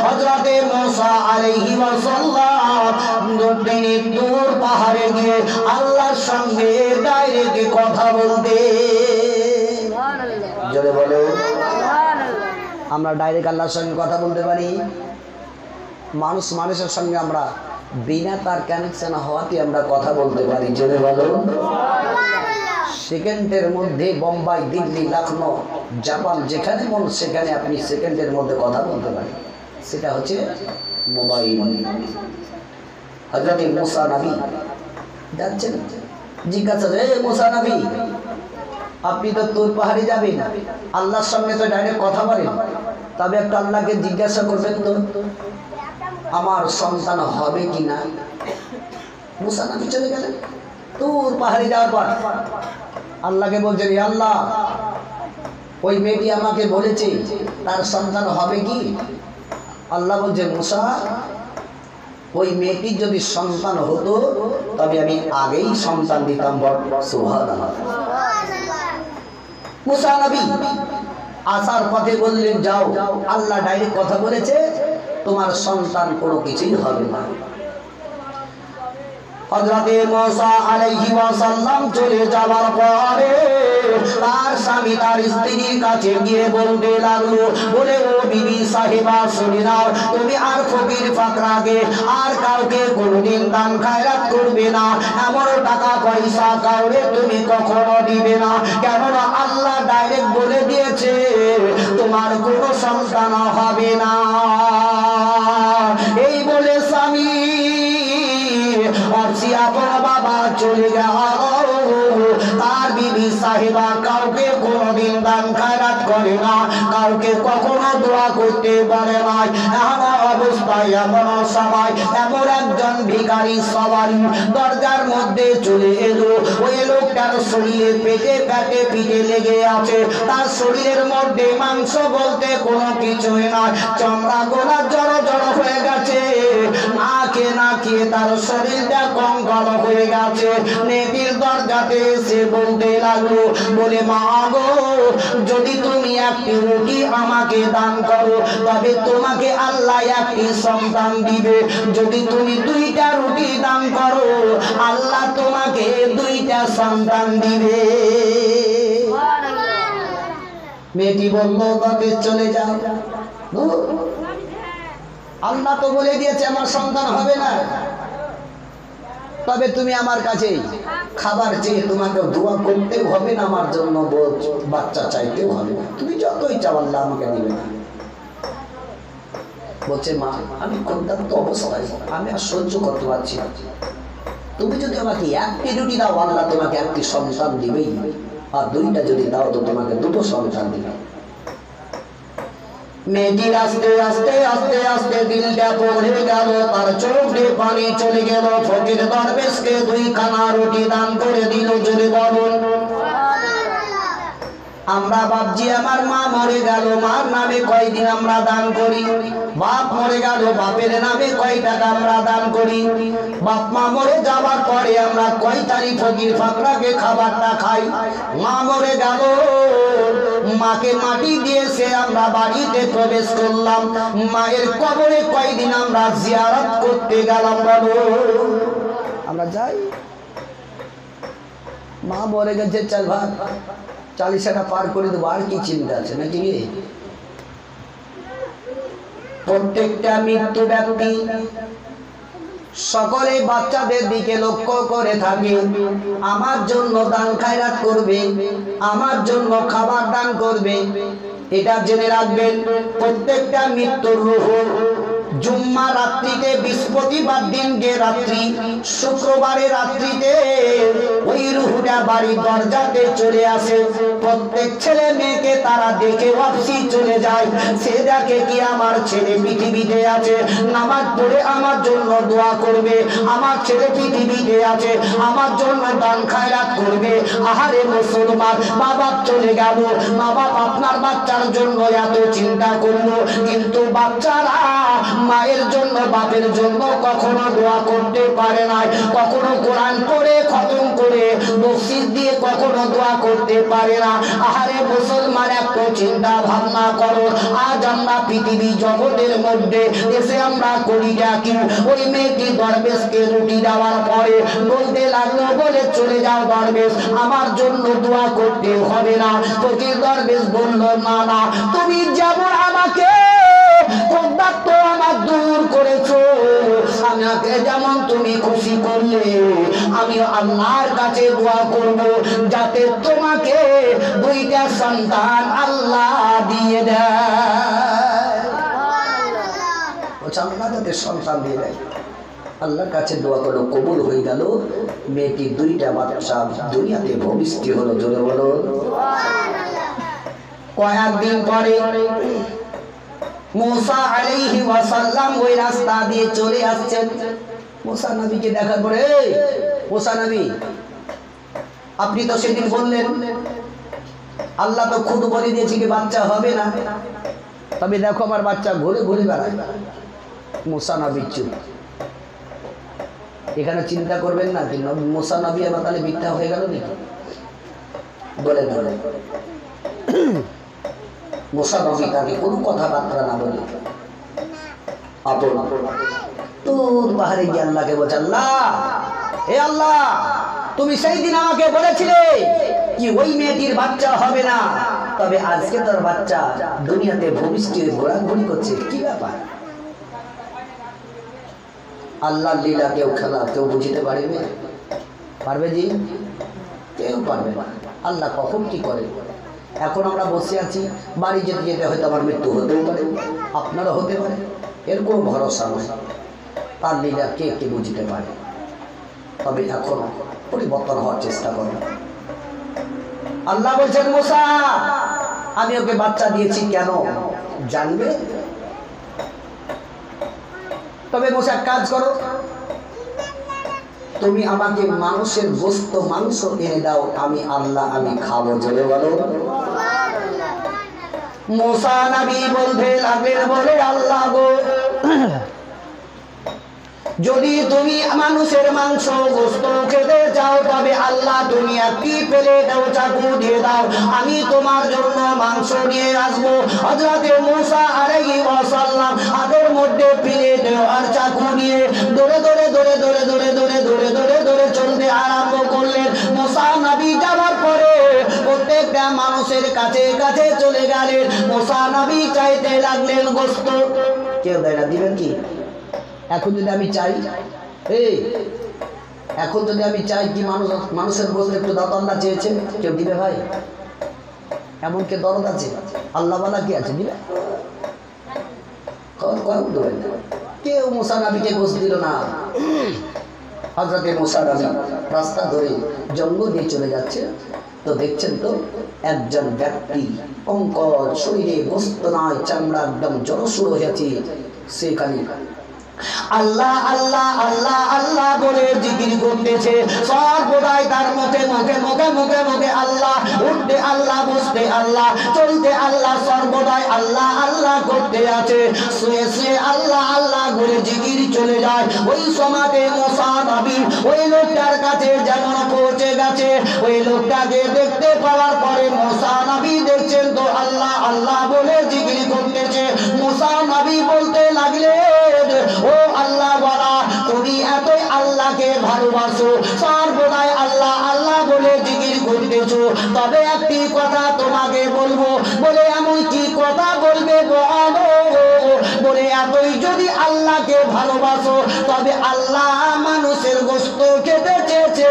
হযরতে মুসা আলাইহি ওয়াসাল্লাম তিনি দূর পাহাড়ে গিয়ে আল্লাহর সঙ্গে ডাইরেক্ট কথা বলতে। জোরে বলো, আমরা ডাইরেক্ট আল্লাহর সঙ্গে কথা বলতে পারি। মানুষের সঙ্গে আমরা বিনা তার কানেকশন হওয়াতে আমরা কথা বলতে পারি। জোরে বলো। সেকেন্ডের মধ্যে বোম্বাই, দিল্লি, লখনৌ, জাপান, যেখানে মন সেখানে আপনি সেকেন্ডের মধ্যে কথা বলতে পারেন। সেটা হচ্ছে মোবাইল। হযরত মুসা নবী যাচ্ছেন, জিজ্ঞাসা করে, মুসা নবী আপনি তো তোর পাহাড়ে যাবেন, আল্লাহর সঙ্গে তো ডাইরেক্ট কথা বলেন, তবে একটা আল্লাহকে জিজ্ঞাসা করবেন তো আমার সন্তান হবে কিনা। মুসা নবী চলে গেলেন। তোর পাহাড়ে যাওয়ার পর আল্লাহকে বলছেন, হে আল্লাহ ওই মেয়েটি আমাকে বলেছে তার সন্তান হবে কি। আল্লাহ বলছেন, মুসা ওই মেয়েটির যদি সন্তান হতো তবে আমি আগেই সন্তান দিতাম। সুবহানাল্লাহ। মুসা নবী আসার পথে বললেন, যাও আল্লাহ ডাইরেক্ট কথা বলেছে তোমার সন্তান কোনো কিছুই হবে না। হযরতে মুসা আলাইহি ওয়াসাল্লাম চলে যাওয়ার পরে তার স্বামী তার স্ত্রীর কাছে গিয়ে বলতে লাগলো, বলে ও বিবি সাহেবা শুনে নাও, তুমি আর ফকির ফাকরাকে আর কাউকে কোনোদিন দান খায়রাত করবে না। এমন টাকা পয়সা কাউরে তুমি কখনো দিবে না। কেননা আল্লাহ ডাইরেক্ট বলে দিয়েছে তোমার কোনো সন্তান হবে না। এই বলে স্বামী আপন বাবা চলে গেল। তার বিবি সাহেবা কাউকে কোনোদিন দান খায়রাত করে না, কাউকে কখনো দোয়া করতে পারে না। এমন অবস্থায় এমন সময় এমন একজন ভিখারি সওয়ারি দরজার মধ্যে চলে এলো। ওই লোকটার শরীরে পেটে পিঠে লেগে আছে। তার শরীরের মধ্যে মাংস বলতে কোনো কিছুই নয়, চামড়া গোলা জড়ো জড়ো হয়ে গেছে। না খেয়ে তার শরীরটা কঙ্কাল হয়ে গেছে। নেবির দরজাতে এসে বলতে লাগলো, বলে মা গো যদি তুমি একটি রুটি আমাকে দান করো তবে তোমাকে আল্লাহ একটি সন্তান দিবে। যদি তুমি দুইটা রুটি দান করো আল্লাহ তোমাকে দুইটা সন্তান দিবে। মেয়েটি বলল, তবে চলে যাও, আল্লাহ তো বলে দিয়েছে আমার সন্তান হবে না, তবে তুমি আমার কাছে খাবার চেয়ে তোমাকে দোয়া করতেও হবে না, আমার জন্য বাচ্চা চাইতেও হবে না, তুমি যতই চাও আল্লাহ আমাকে দিবে না। বলছে, মা আমি ক্ষুধার্ত অবস্থায়, আমি আর সহ্য করতে পারছি না, তুমি যদি আমাকে একটি রুটি দাও আল্লাহ তোমাকে একটি সন্তান দিবেই, আর দুইটা যদি দাও তো তোমাকে দুটো সন্তান দিবে। মেয়েটির আস্তে আস্তে আস্তে আস্তে দিলটা পড়ে গেল, তার চোখ দিয়ে পানি চলে গেল। ফকির দরবেশকে 2 খানা রুটি দান করে দিল। জোরে বলুন। আমরা ভাবছি আমার মা মরে গেল, মার নামে কয়দিন আমরা দান করি, বাপ মরে গেল বাপের নামে কয় টাকা আমরা দান করি, বাপ মা মরে যাওয়ার পরে আমরা কয় তারিখ ফকির ফাকরাকে খাবারটা খাই। মা মরে গেল, মাকে মাটি দিয়েছে আমরা বাড়িতে প্রবেশ করলাম, মায়ের কবরে কয়দিন আমরা জিয়ারত করতে গেলাম। বলো আমরা যাই, মা মরে গেছে, চল ভাই 40টা পার করে দেবো, আর কি চিন্তা আছে নাকি? প্রত্যেকটা মৃত্যু ব্যক্তি সকলে বাচ্চাদের দিকে লক্ষ্য করে থাকে, আমার জন্য দান খায়রাত করবে, আমার জন্য খাবার দান করবে। এটা জেনে রাখবেন, প্রত্যেকটা মৃত্যুর রূহ জুম্মা রাত্রিতে, বৃহস্পতিবার দিন যে রাত্রি, শুক্রবারের রাত্রিতে ওই রুহুটা বাড়ির দরজাতে চলে আসে। প্রত্যেক ছেলে মেয়েকে তারা দেখে ওয়াপসি চলে যায়। সে দেখে কি আমার ছেলে পৃথিবীতে আছে, নামাজ পড়ে আমার জন্য দোয়া করবে, আমার ছেলে পৃথিবীতে আছে, আমার জন্য দান খায়রাত করবে। আহারে মুসলমান, মা বাপ চলে গেল, মা বাপ আপনার বাচ্চার জন্য এত চিন্তা করলো, কিন্তু বাচ্চারা মায়ের জন্য বাপের জন্য কখনো দোয়া করতে পারে না, কখনো কোরআন পড়ে খতম করে মসজিদ দিয়ে কখনো দোয়া করতে পারে না। আহারে মুসলমান, একটু চিন্তা ভাবনা করো, আজ আমরা পৃথিবী জগতের মধ্যে এসে আমরা করি কি? ওই মেয়েটি দরবেশকে রুটি দেওয়ার পরে বলতে লাগলো, বলে চলে যাও দরবেশ, আমার জন্য দোয়া করতে হবে না। ফকির দরবেশ বলল, না না, তুমি যেমন আমাকে কর্তব্য আমার দূর করেছো, আমাকে যেমন তুমি খুশি করলে, আমি আল্লাহর কাছে দোয়া করব যাতে তোমাকে দুইটা সন্তান আল্লাহ দিয়ে দেয়। আল্লাহ যাতে সন্তান দিয়ে দেয়, আল্লাহর কাছে দোয়া করলো, কবুল হয়ে গেল। মেয়েটি দুইটা বাচ্চা দুনিয়াতে ভূমিষ্ঠ হলো। জোরে বলো। কয়েকদিন পরে মুসা আলাইহি ওয়াসাল্লাম ওই রাস্তা দিয়ে চলে আসছেন। মুসা নবীকে দেখার পরে, মুসা নবী, আপনি তো সেদিন বললেন আল্লাহ তো খুদ বলে দিয়েছে কি বাচ্চা হবে না, তবে দেখো আমার বাচ্চা ঘুরে ঘুরে বেড়ায়। মুসা নবী চুপ। এখানে চিন্তা করবেন না কি মুসা নবী আবার তাহলে মিথ্যা হয়ে গেল নাকি? বলে বলে মুসা নবী তাকে কোনো কথাবার্তা না বলে আপন তোর পাহাড়ে গিয়ে আল্লাহকে বলছে, আল্লাহ, হে আল্লাহ, তুমি সেই দিন আমাকে বলেছিলে কি ওই মেয়েটির বাচ্চা হবে না, তবে আজকে তোর বাচ্চা দুনিয়াতে ভূমিষ্ঠ ঘোরাঘুরি করছে, কি ব্যাপার? আল্লাহর লীলা কেউ খেলা কেউ বুঝতে পারবে? পারবে জি? কেউ পারবে না। আল্লাহ কখন কি করে। এখন আমরা বসে আছি, বাড়ি যেতে যেতে হয়তো আমার মৃত্যু হতেও পারে, আপনারও হতে পারে, এর কোনো ভরসা নয়। তার লীলা কে কে বুঝতে পারে। তবে এখন পরিবর্তন হওয়ার চেষ্টা করবে। আল্লাহ বলছেন, মুসা, আমি ওকে বাচ্চা দিয়েছি কেন জানবে? তবে মুসা এক কাজ করো, তুমি আমাকে মানুষের গোশত মাংস এনে দাও, আমি আল্লাহ আমি খাবো। জোরে বলো। মুসা নবী বলতে লাগলেন, বলে আল্লাহ গো, যদি তুমি মানুষের মাংস গোশত খেতে চাও, তবে আল্লাহ তুমি একটি প্লেট চাকু দিয়ে দাও, আমি তোমার জন্য মাংস নিয়ে আসবো। হযরতে মুসা আলাইহিস সালাম হাতের মধ্যে প্লেট আর চাকু নিয়ে দৌড়ে দৌড়ে দৌড়ে দৌড়ে দৌড়ে দৌড়ে দৌড়ে দৌড়ে দৌড়ে চলতে আরম্ভ করলেন। মুসা নবী যাওয়ার পরে প্রত্যেকটা মানুষের কাছে কাছে চলে গেলেন। মুসা নবী চাইতে লাগলেন গোশত। কেউ দেয় না, দিবেন কি? এখন যদি আমি চাই, এখন যদি আমি চাই কি মানুষের গোশত একটু দাও, আল্লাহ চেয়েছেন, কেউ দিবে ভাই? এমন কে দরদ আছে? আল্লাহ বালা কি আছে দিবে? কেউ মুসা নবীকে গোশত দিল না। হযরতে মুসা নবী রাস্তা ধরে জঙ্গল দিয়ে চলে যাচ্ছে, তো দেখছেন তো একজন ব্যক্তি কঙ্কর শরীরে গোশত নয়, চামড়া একদম জড়সড় হয়েছে, সেখানে আল্লাহ আল্লাহ আল্লাহ আল্লাহ বলে জিকির করতেছে। সর্বদাই তার মুখে মুখে মুখে মুখে মুখে আল্লাহ, উঠতে আল্লাহ, বসতে আল্লাহ, চলতে আল্লাহ, সর্বদাই আল্লাহ আল্লাহ করতে আছে। শুয়ে শুয়ে আল্লাহ আল্লাহ বলে জিকির চলে যায়। ওই সমাজে মুসা নবী ওই লোকটার কাছে যেমন পৌঁছে গেছে, ওই লোকটাকে দেখতে পাওয়ার পরে মুসা নবী দেখছেন তো আল্লাহ আল্লাহ বলে জিকির করতেছে। মুসা নবী বলতে লাগলেন, ও আল্লাহ বলা, তুমি এতই আল্লাহকে ভালোবাসো, সর্বদাই আল্লাহ আল্লাহ বলে জিকির করতেছো, তবে একটি কথা তোমাকে বলবো। বলে এমন কি কথা বলবে বলো? বলে এতই যদি আল্লাহকে ভালোবাসো, তবে আল্লাহ মানুষের গোশত খেতে চেয়েছে,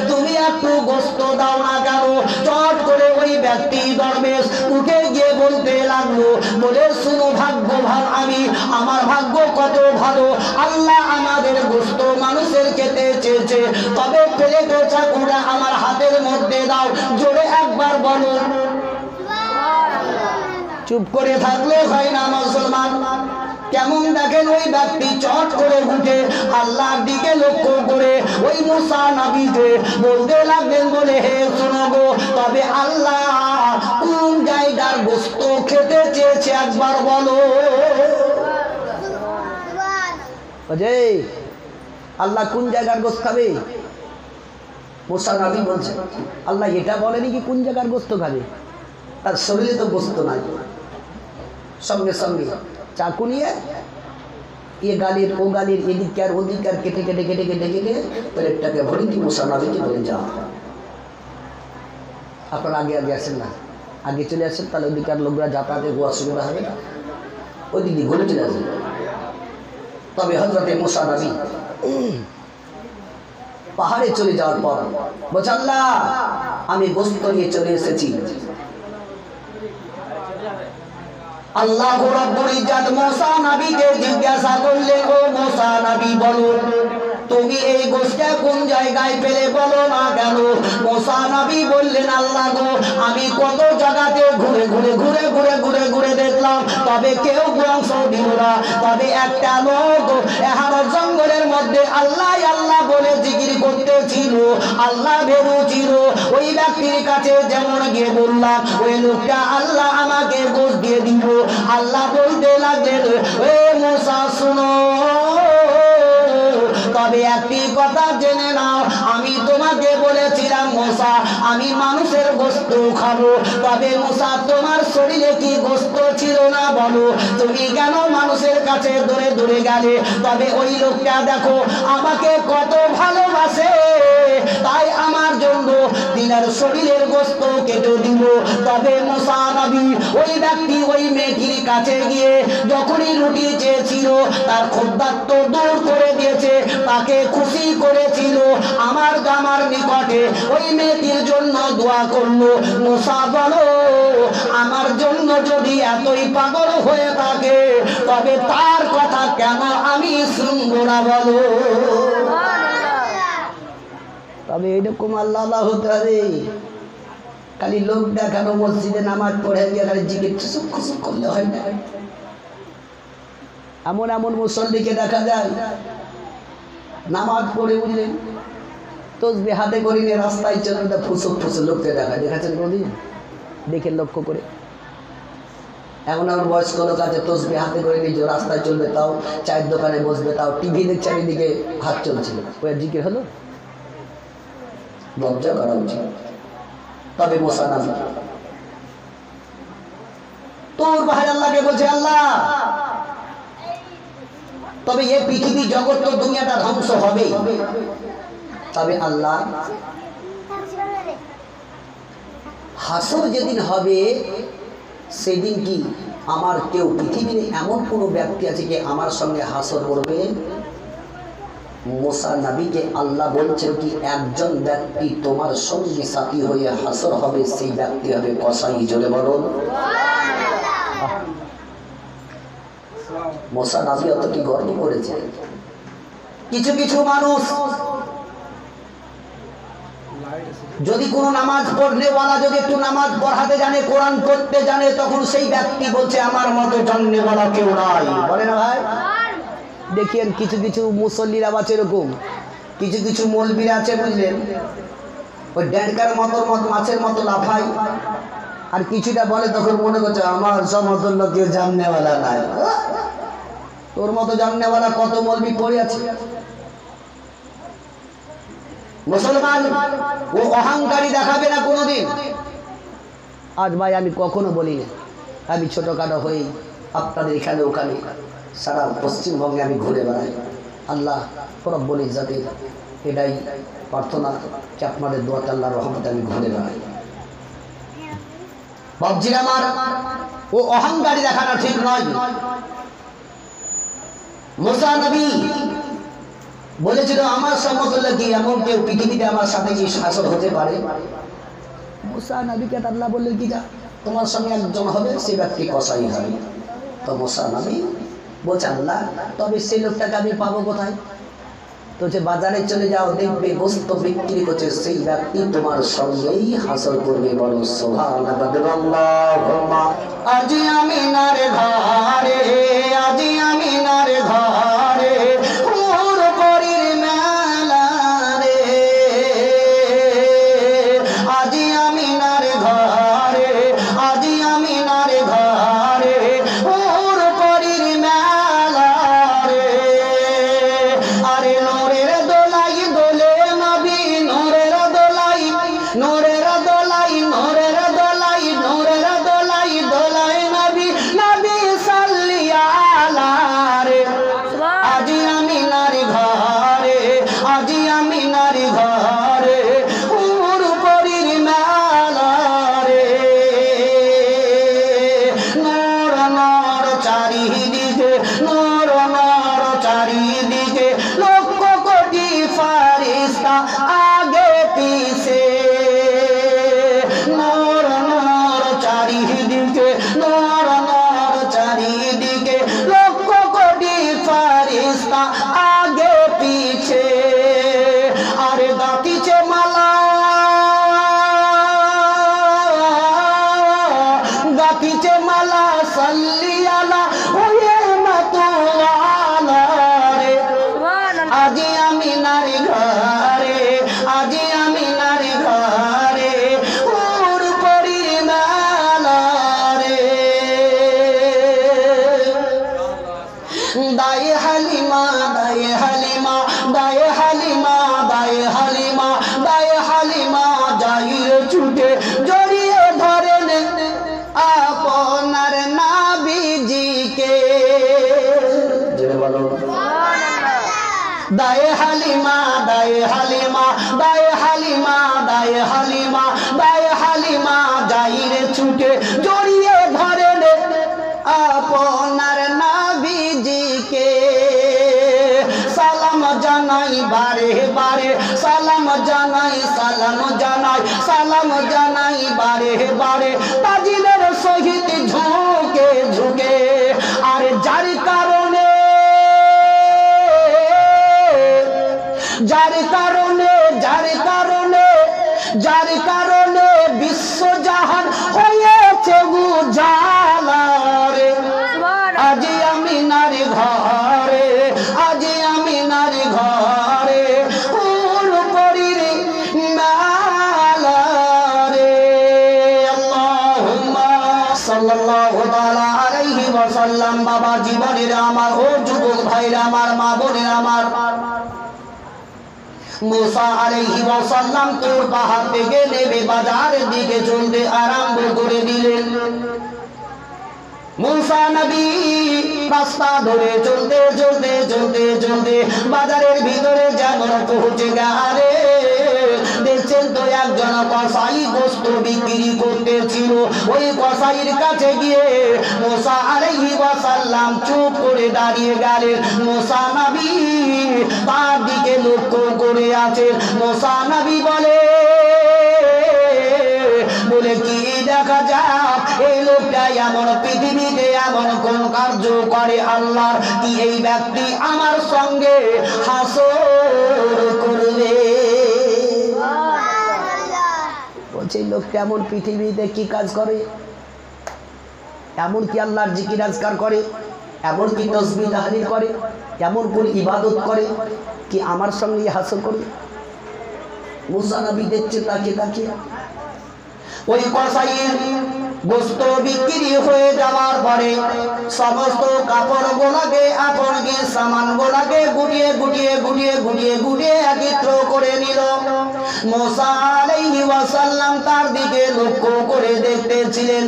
তুমি একটু গোশত দাও না কেন? চট করে ওই ব্যক্তি দরবেশ উঠে গিয়ে বলতে লাগলো, বলে শুনো ভাগ্যবান আমি, আমার ভাগ্য কত ভালো, আল্লাহ আমাদের গোশত মানুষের খেতে চেয়েছে, তবে প্লেটে চাকুটা আমার হাতের মধ্যে দাও, জোরে একবার বলো। চুপ করে থাকলে হয় না মুসলমান। কেমন দেখেন ওই ব্যক্তি চট করে উঠে আল্লাহর দিকে লক্ষ্য করে ওই মুসা নবীকে বলতে লাগলেন, বলে হে শোনো গো, তবে আল্লাহ কোন জায়গার গোশত খেতে চেয়েছে একবার বলো। আল্লাহ কোন জায়গার গোশত খাবে? মুসা নবী বলছে, আল্লাহ এটা বলেনি কি কোন জায়গার গোশত খাবে, তার শরীরে তো গোশত নাই। সঙ্গে সঙ্গে চাকু নিয়ে এ গালির ও গালির এদিককার ওদিককার কেটে কেটে কেটে কেটে কেটে প্লেটটাকে ভরে দিয়ে মুসা নবীকে বলে যাও। আপনারা আগে আগে আসেন না, আগে চলে আসেন, তাহলে ওদিককার লোকরা যাতায়াতে অসুবিধা হবে না, ওদিক দিয়ে ঘুরে চলে আসেন। তবে হযরতে মুসা নবী পাহাড়ে চলে যাওয়ার পর বলছে, আল্লাহ আমি গোশত নিয়ে চলে এসেছি। আল্লাহ রাব্বুল ইজ্জত মুসা নবীকে জিজ্ঞাসা করলেন, ও মুসা নবী বলো তুমি এই গোশত কোন জায়গায় পেলে, বলো না কেন? মুসা নবী বললেন, আল্লাহ গো আমি কত জায়গাতে ঘুরে ঘুরে ঘুরে ঘুরে ঘুরে ঘুরে দেখলাম, তবে কেউ বংশ দিল না। তবে একটা লোক এহার জঙ্গলের মধ্যে আল্লাহ আল্লাহ বলে জিকির করতেছিল, আল্লাহ বেরোছিল, ওই ব্যক্তির কাছে যেমন গিয়ে বললাম, ওই লোকটা আল্লাহ আমাকে গোশত দিয়ে দিল। আল্লাহ বলতে লাগলেন, এ মুসা শুনো, তবে একটি কথা জেনে নাও, আমি তোমাকে বলেছিলাম মুসা আমি মানুষের গোশত খাবো, তবে মুসা তোমার শরীরে কি গোশত ছিল না বলো, তুমি কেন মানুষের কাছে দূরে দূরে গেলে? তবে ওই লোকটা দেখো আমাকে কত ভালোবাসে, তাই আমার জন্য দিনের শরীরের গোশত কেটে দিল। তবে মুসা নবী ওই ব্যক্তি ওই মেয়েটির কাছে গিয়ে যখনই রুটি চেয়েছিল তার ক্ষুধার্ত দূর করে দিয়েছে, তাকে খুশি করেছিল। আমার জামার নিকটে ওই মেয়েটির জন্য দোয়া করলো। মুসা বলো, আমার জন্য যদি এতই পাগল হয়ে থাকে তবে তার কথা কেন আমি শুনবো না বলো? তবে এরকম আল্লাহ হতে হবে, খালি লোক দেখানো মসজিদে নামাজ পড়ে গিয়ে খালি জিকির খুশুক খুশুক করলে হয় না। এমন এমন মুসল্লিকে দেখা যায় নামাজ পড়ে বুঝলেন তসবিহ হাতে করে নিয়ে রাস্তায় চলে ফুসুক ফুসুক লোককে দেখা, দেখেছেন কোনদিন? দেখে লক্ষ্য করে এমন এমন বয়স্ক লোক আছে তসবিহ হাতে করে নিয়ে রাস্তায় চলবে, তাও চায়ের দোকানে বসবে, তাও টিভি দেখছে চারিদিকে হাত চলছিল, ওই জিকির হলো? লজ্জা করা উচিত। তবে মুসা নবী তোর ভাই আল্লাহকে বলছে, আল্লাহ তবে এই পৃথিবী জগৎ তো দুনিয়াটা ধ্বংস হবে, তবে আল্লাহ হাসর যেদিন হবে সেদিন কি আমার কেউ পৃথিবীর এমন কোনো ব্যক্তি আছে কি আমার সঙ্গে হাসর করবে? মুসা নবীকে আল্লাহ বলছেন কি একজন ব্যক্তি তোমার সঙ্গী সাথী হয়ে হাসর হবে, সেই ব্যক্তি হবে কসাই। জোরে বলুন সুবহানাল্লাহ। মুসা নবী অত কি গর্ব করেছে? কিছু কিছু মানুষ যদি কোনো নামাজ পড়নেওয়ালা যদি একটু নামাজ পড়াতে জানে, কোরআন পড়তে জানে, তখন সেই ব্যক্তি বলছে আমার মতো জাননেওয়ালা কেউ নাই, বলে না ভাই? দেখিয়েন কিছু কিছু মুসল্লিরা আছে এরকম, কিছু কিছু মৌলবীরা আছে বুঝলেন, ওই ড্যাঙ্কার মতো মাছের মতো লাফাই, আর কিছুটা বলে তখন মনে করছে আমার সমতুল্য কেউ জাননেওয়ালা নাই। তোর মতো জাননেওয়ালা কত মৌলবী পড়ে আছে। মুসলমান ও অহংকারী দেখাবে না কোনোদিন। আজ ভাই আমি কখনো বলি না, আমি ছোটখাটো হয়ে আপনাদের এখানে ওখানে সারা পশ্চিমবঙ্গে আমি ঘুরে বেড়াই। আল্লাহ রব্বুল ইজ্জতের এটাই প্রার্থনা যে আপনাদের দোয়াতে আল্লাহর রহমতে আমি ঘুরে বেড়াই। বাবজির আমার ও অহংকারী দেখানো ঠিক নয়। মুসা নবী বলেছিল আমার সমতুল্য কি এমন কেউ পৃথিবীতে আমার সাথে কি শাসক হতে পারে? মুসা নবীকে আল্লাহ বললেন কি যা তোমার সঙ্গে একজন হবে, সেই ব্যক্তি কসাই হবে। তো মুসা নবী বলছে আল্লাহ, তবে সেই লোকটাকে আমি পাবো কোথায়? তো যে বাজারে চলে যাও, দেখবে গোস্ত বিক্রি করছে, সেই ব্যক্তি তোমার সঙ্গেই হাসর করবে। বলো সুবহানাল্লাহ। আজি আমিনার ঘরে, আজি আমিনার ঘরে হুর পরীর মেলা রে, আজি আমিনার ঘরে, আজি আমিনার ঘরে হুর পরীর মেলা রে। আরে নোরের দোলাই দোলে নবী, নোরের দোলাই, নোরের দোলাই, নোরের দোলাই, নোরের দোলাই দোলাই নবী, নবী সাল্লিয়া আলা রে। আজি আমিনার ঘরে, আজি আমিনার ঘরে হুর পরীর মেলা রে। নর নর চারিদিকে, নর নর চারিদিকে, লক্ষ কোটি ফারিস্তা আগে পিছে। নর নর চারিদিকে, নর নর চারিদিকে, লক্ষ কোটি ফারিস্তা আগে পিছে। আরে গাতিছে মালা, গাতিছে মালা সাল্লি আলা হয়ে মাতোয়ালা রে। আজি আমিনার ঘরে, আজি আমিনার ঘরে হুর পরীর মেলা রে। দায়ে হালিমা, দায়ে হালিমা, দায়ে হালিমা, দায়ে হালিমা, দায়ে হালিমা যাইরে ছুটে জড়িয়ে ধরেন আপনার নাবিজিকে। জোরে বলো দায়ে হালিমা, দায়ে হালিমা, দায়ে হালিমা, দায়ে হালিমা, দায়ে হালিমা যাইরে ছুটে জড়িয়ে ধরেন আপনার নাবিজিকে। সালাম জানাই বারে বারে, সালাম জানাই, সালাম জানাই, সালাম জানাই বারে বারে, তাজিদের সহিত ঝুঁকে ঝুঁকে। আর যার কারণে, যার কারণে, যার কারণে, যার কারণে বিশ্বজাহান হয়েছে উজালা রে। আজি আমিনার ঘরে, আজি আমিনার ঘরে হুর পরীর মেলা রে। আল্লাহুম্মা সাল্লাল্লাহু তাআলা আলাইহি ওয়াসাল্লাম। বাবা জীবনের আমার, ও যুবক ভাইরা আমার, মা বোনের আমার, মুসা আলাইহি ওয়াসাল্লাম তোর পাহাড় থেকে নেমে বাজারের দিকে চলতে আরম্ভ করে দিলেন। মুসা নবী রাস্তা ধরে চলতে চলতে চলতে চলতে বাজারের ভিতরে যেমন পৌঁছে গেলে, দেখছেন তো একজন কসাই গোস্ত বিক্রি করতেছিল। ওই কসাইয়ের কাছে গিয়ে মুসা আলাইহি ওয়াসাল্লাম চুপ করে দাঁড়িয়ে গেলেন। মুসা নবী তার দিকে লক্ষ্য করে আছেন। মুসা নবী বলে, বলে কি দেখা যাক এই লোকটা এমন পৃথিবীতে এমন কোন কার্য করে আল্লাহর, কি এই ব্যক্তি আমার সঙ্গে হাসর করবে। বলছে লোকটা এমন পৃথিবীতে কি কাজ করে, এমন কি আল্লাহর জিকির আজকার করে, এমন কি তসবিহ তাহলিল করে, এমন কোন ইবাদত করে কি আমার সঙ্গে হাসর করবে। মুসা নবী দেখছে তাকে তাকে। ওই কসাইয়ের গোস্ত বিক্রি হয়ে যাওয়ার পরে সমস্ত কাপড় গোলাকে, আপনকে সামান গোলাকে গুটিয়ে গুটিয়ে গুটিয়ে গুটিয়ে গুটিয়ে একত্র করে নিল। মুসা আলাইহি ওয়াসাল্লাম তার দিকে লক্ষ্য করে দেখতেছিলেন।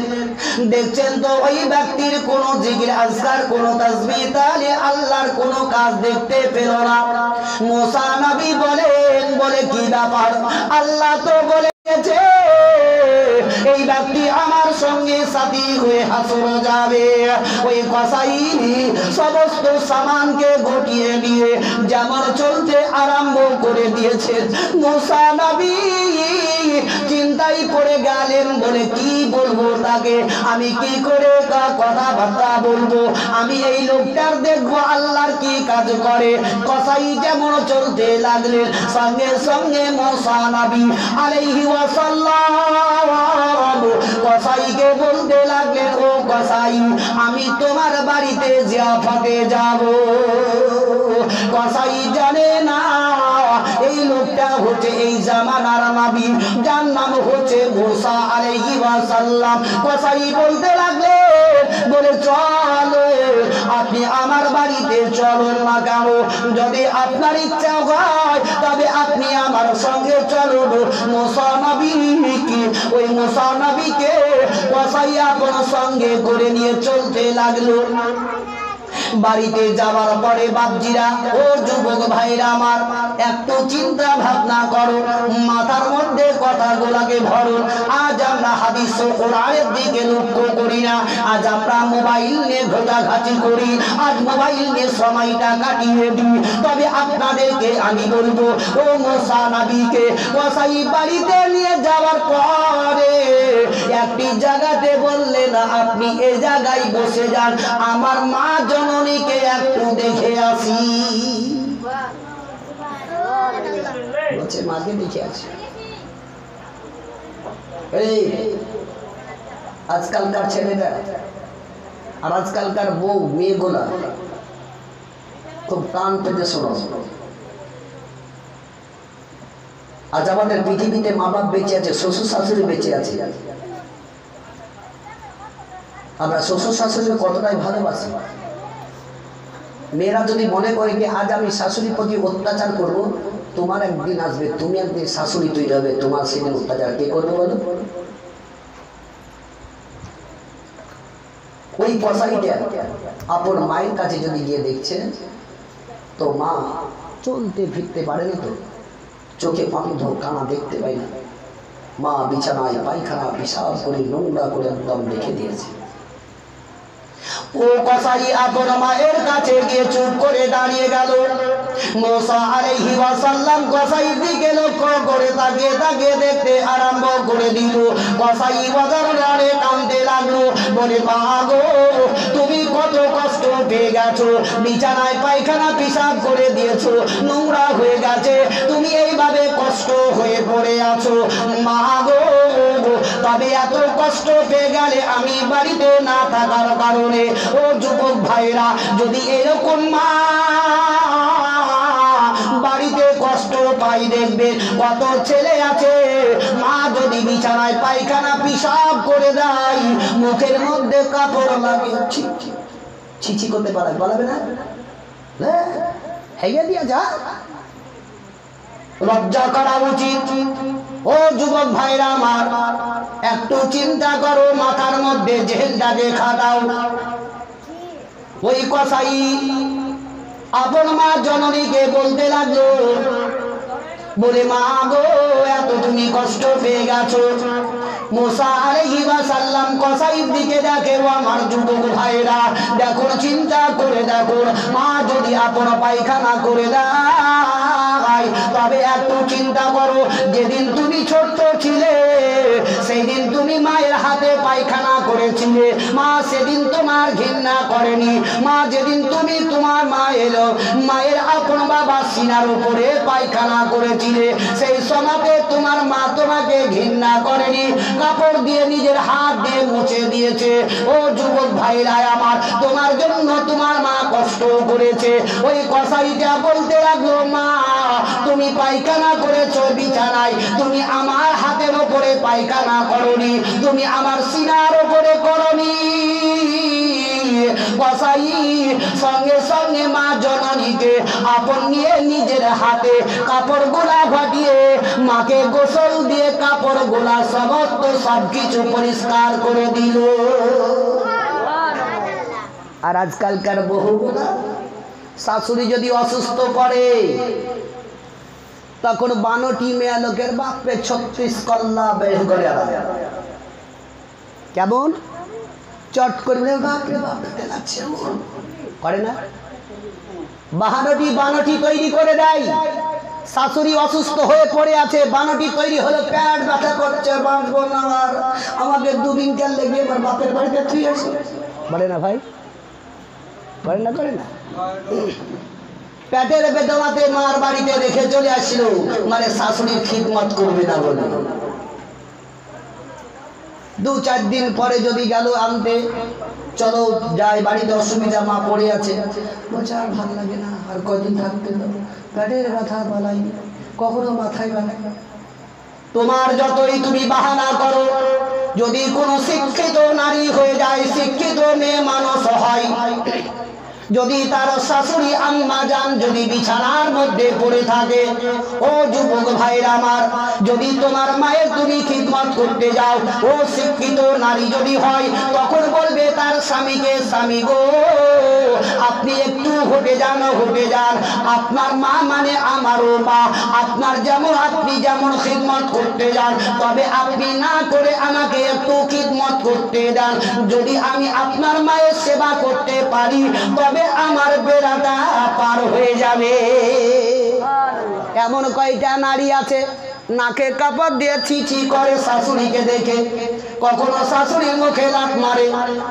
দেখছেন তো ওই ব্যক্তির কোনো জিকির আজকার, কোনো তাসবিহ তাহলিল আল্লাহর কোনো কাজ দেখতে পেল না। মুসা নবী বলেন, বলে কি ব্যাপার? আল্লাহ তো বলেছে এই ব্যক্তি আমার সঙ্গে সাথী হয়ে হাসর যাবে। ওই কসাই সমস্ত সামানকে ঘটিয়ে নিয়ে যেমন চলতে আরম্ভ করে দিয়েছেন। মুসা নবী চিন্তায় পড়ে গেলেন, বলে কি বলবো লাগে আমি কি করে কথাবার্তা বলবো, আমি এই লোকটার দেখবো আল্লাহর কি কাজ করে। কসাই যেমন চলতে লাগলেন, সঙ্গে সঙ্গে মুসা নবী আলাইহি ওয়াসাল্লাম কসাইকে বলতে লাগলেন, ও কসাই আমি তোমার বাড়িতে জিয়াফতে যাব। কসাই জানে না এই লোকটা হচ্ছে এই জামানার নবী, যার নাম হচ্ছে মুসা আলাইহি ওয়াসাল্লাম। কসাই বলতে লাগলে, বলে চলো আপনি আমার বাড়িতে চলুন না কেন, যদি আপনার ইচ্ছা হয় তবে আপনি আমার সঙ্গে চলুন। মুসা নবীকে ওই মুসা নবীকে কসাই আপন সঙ্গে করে নিয়ে চলতে লাগলো। বাড়িতে যাওয়ার পরে বাপজিরা ও যুবক ভাইরা আমার একটু চিন্তা ভাবনা করো, মাথার মধ্যে কথাগুলাকে ভরো। আজ আমরা হাদিস ও কোরআনের দিকে লক্ষ্য করি না, আজ আমরা মোবাইল নিয়ে ঘোটাঘাটি করি, আজ মোবাইল নিয়ে সময়টা কাটিয়ে দিই। তবে আপনাদেরকে আমি বলবো, ও মুসা নবীকে কসাই বাড়িতে নিয়ে যাওয়ার পরে একটি জায়গাতে বললেন, আপনি এই জায়গায় বসে যান, আমার মা জননীকে একটু দেখে আসি। বলছে মাকে দেখে আসি। আজকালকার ছেলেরা আর আজকালকার বউ মেয়েগুলা খুব প্রাণ পেতে শোনো। আজ আমাদের পৃথিবীতে মা বাপ বেঁচে আছে, শ্বশুর শাশুড়ি বেঁচে আছে। আমরা শ্বশুর শাশুড়িকে কতটাই ভালোবাসি। মেয়েরা যদি মনে করে যে আজ আমি শাশুড়ির প্রতি অত্যাচার করব, তোমার একদিন আসবে, তুমি একদিন শাশুড়ি তৈরি হবে, তোমার সেদিন অত্যাচার কে করবে বলো? ওই কসাইটা আপন মায়ের কাছে যদি গিয়ে দেখছে, তো মা চলতে ফিরতে পারে না, তো চোখে বন্ধ, কানা দেখতে পাই না, মা বিছানায় পায়খানা পেশাব করে নোংরা করে একদম রেখে দিয়েছে। ও কসাই আপন মায়ের কাছে গিয়ে চুপ করে দাঁড়িয়ে গেল। মুসা আলাইহি ওয়াসাল্লাম কসাইয়ের দিকে লক্ষ্য করে তাকিয়ে দেখতে আরম্ভ করে দিল। কসাই বাজারে কাঁদতে লাগলো, বলে মা গো তুমি কত কষ্ট পেয়ে গেছো, বিছানায় পায়খানা পেশাব করে দিয়েছো, নোংরা হয়ে গেছে, তুমি এইভাবে কষ্ট হয়ে পড়ে আছো। মা গো তবে এত কষ্ট পেয়ে গেলে আমি বাড়িতে না থাকার কারণে, ও যুবক ভাইরা যদি এরকম মা বাড়িতে কষ্ট পাই, দেখবে কত ছেলে আছে মা যদি বিছানায় পায়খানা পেশাব করে দেয়, মুখের মধ্যে কাপড় লাগিয়ে ছিছি করতে পালাবে না, হেগে দিয়া যা, লজ্জা করা উচিত। ও যুবক ভাইরা আমার একটু চিন্তা করো, মাথার মধ্যে জেহেলটাকে খাটাও। ওই কসাই আপন মা জননীকে বলতে লাগলো, বলে মা গো এত তুমি কষ্ট পেয়ে গেছো। মুসা আলাইহি ওয়াসাল্লাম কসাইয়ের দিকে দেখে, ও আমার যুবক ভাইরা দেখো, চিন্তা করে দেখো, মা যদি আপন পায়খানা করে দেয়, তবে একটু চিন্তা করো, যেদিন তুমি ছোট্ট ছিলে সেই দিন তুমি মায়ের হাতে পায়খানা করেছিলে, মা সেদিন তোমার ঘৃণা করেনি। মা যেদিন তুমি তোমার মায়ের আপন বাবা সিনার উপরে পায়খানা করেছিলে, সেই সময়তে তোমার মা তোমাকে ঘৃণা করেনি, কাপড় দিয়ে নিজের হাত দিয়ে মুছে দিয়েছে। ও যুবক ভাইরা আমার, তোমার জন্য তোমার মা কষ্ট করেছে। ওই কসাইটা বলতে লাগলো, মা তুমি পায়খানা করেছো বিছানায়, তুমি আমার হাতের ওপরে পায়খানা করনি, তুমি আমার সিনার ওপরে করনি। কসাই সঙ্গে সঙ্গে মা জননীকে আপন নিয়ে নিজের হাতে কাপড় গোলা ফাটিয়ে মাকে গোসল দিয়ে কাপড় গোলা সমস্ত সবকিছু পরিষ্কার করে দিল। আর আজকালকার বহুগুলা শাশুড়ি যদি অসুস্থ পড়ে, তখন 12টি মেয়া লোকের বাপরে 36 কল্লা বের করে কেমন চট করবে, বাপরে বাপরে লাগছে করে না, 12টি তৈরি করে দেয়। শাশুড়ি অসুস্থ হয়ে পড়ে আছে, বানাটি তৈরি হলো, পেট ব্যথা করছে, বাঁচবো না আর, আমাকে দুদিন কাল লেগে এবার বাপের বাড়িতে তুই আসি। বলে না ভাই, করে না, করে না। পেটের বেদনাতে মার বাড়িতে রেখে চলে আসছিল, মানে শাশুড়ির খিদমত করবে না বলে। 2-4 দিন পরে যদি গেল আনতে, চলো যাই, বাড়িতে অসুবিধা, মা পড়ে আছে, বলছে আর ভালো লাগে না, আর কদিন থাকতে দাও, পেটের ব্যথা পালাই, কখনো মাথায় বানাই। তোমার যতই তুমি বাহানা করো, যদি কোনো শিক্ষিত নারী হয়ে যায়, শিক্ষিত মেয়ে মানুষ হয়, যদি তার শাশুড়ি আম্মা জান যদি বিছানার মধ্যে পড়ে থাকে, ও যুবক ভাইরা আমার, যদি তোমার মায়ের তুমি খিদমত করতে যাও, ও শিক্ষিত নারী যদি হয়, তখন বলবে তার স্বামীকে, স্বামী গো আপনি একটু হটে যান, হটে যান, আপনার মা মানে আমারও মা, আপনার যেমন আপনি যেমন খিদমত করতে যান, তবে আপনি না করে আমাকে একটু খিদমত করতে দেন, যদি আমি আপনার মায়ের সেবা করতে পারি তবে আমার বেড়াটা পার হয়ে যাবে। এমন কয়টা নারী আছে নাকে কাপড় দিয়ে ছি করে শাশুড়িকে দেখে, কখনো শাশুড়ির মুখে লাত মারে।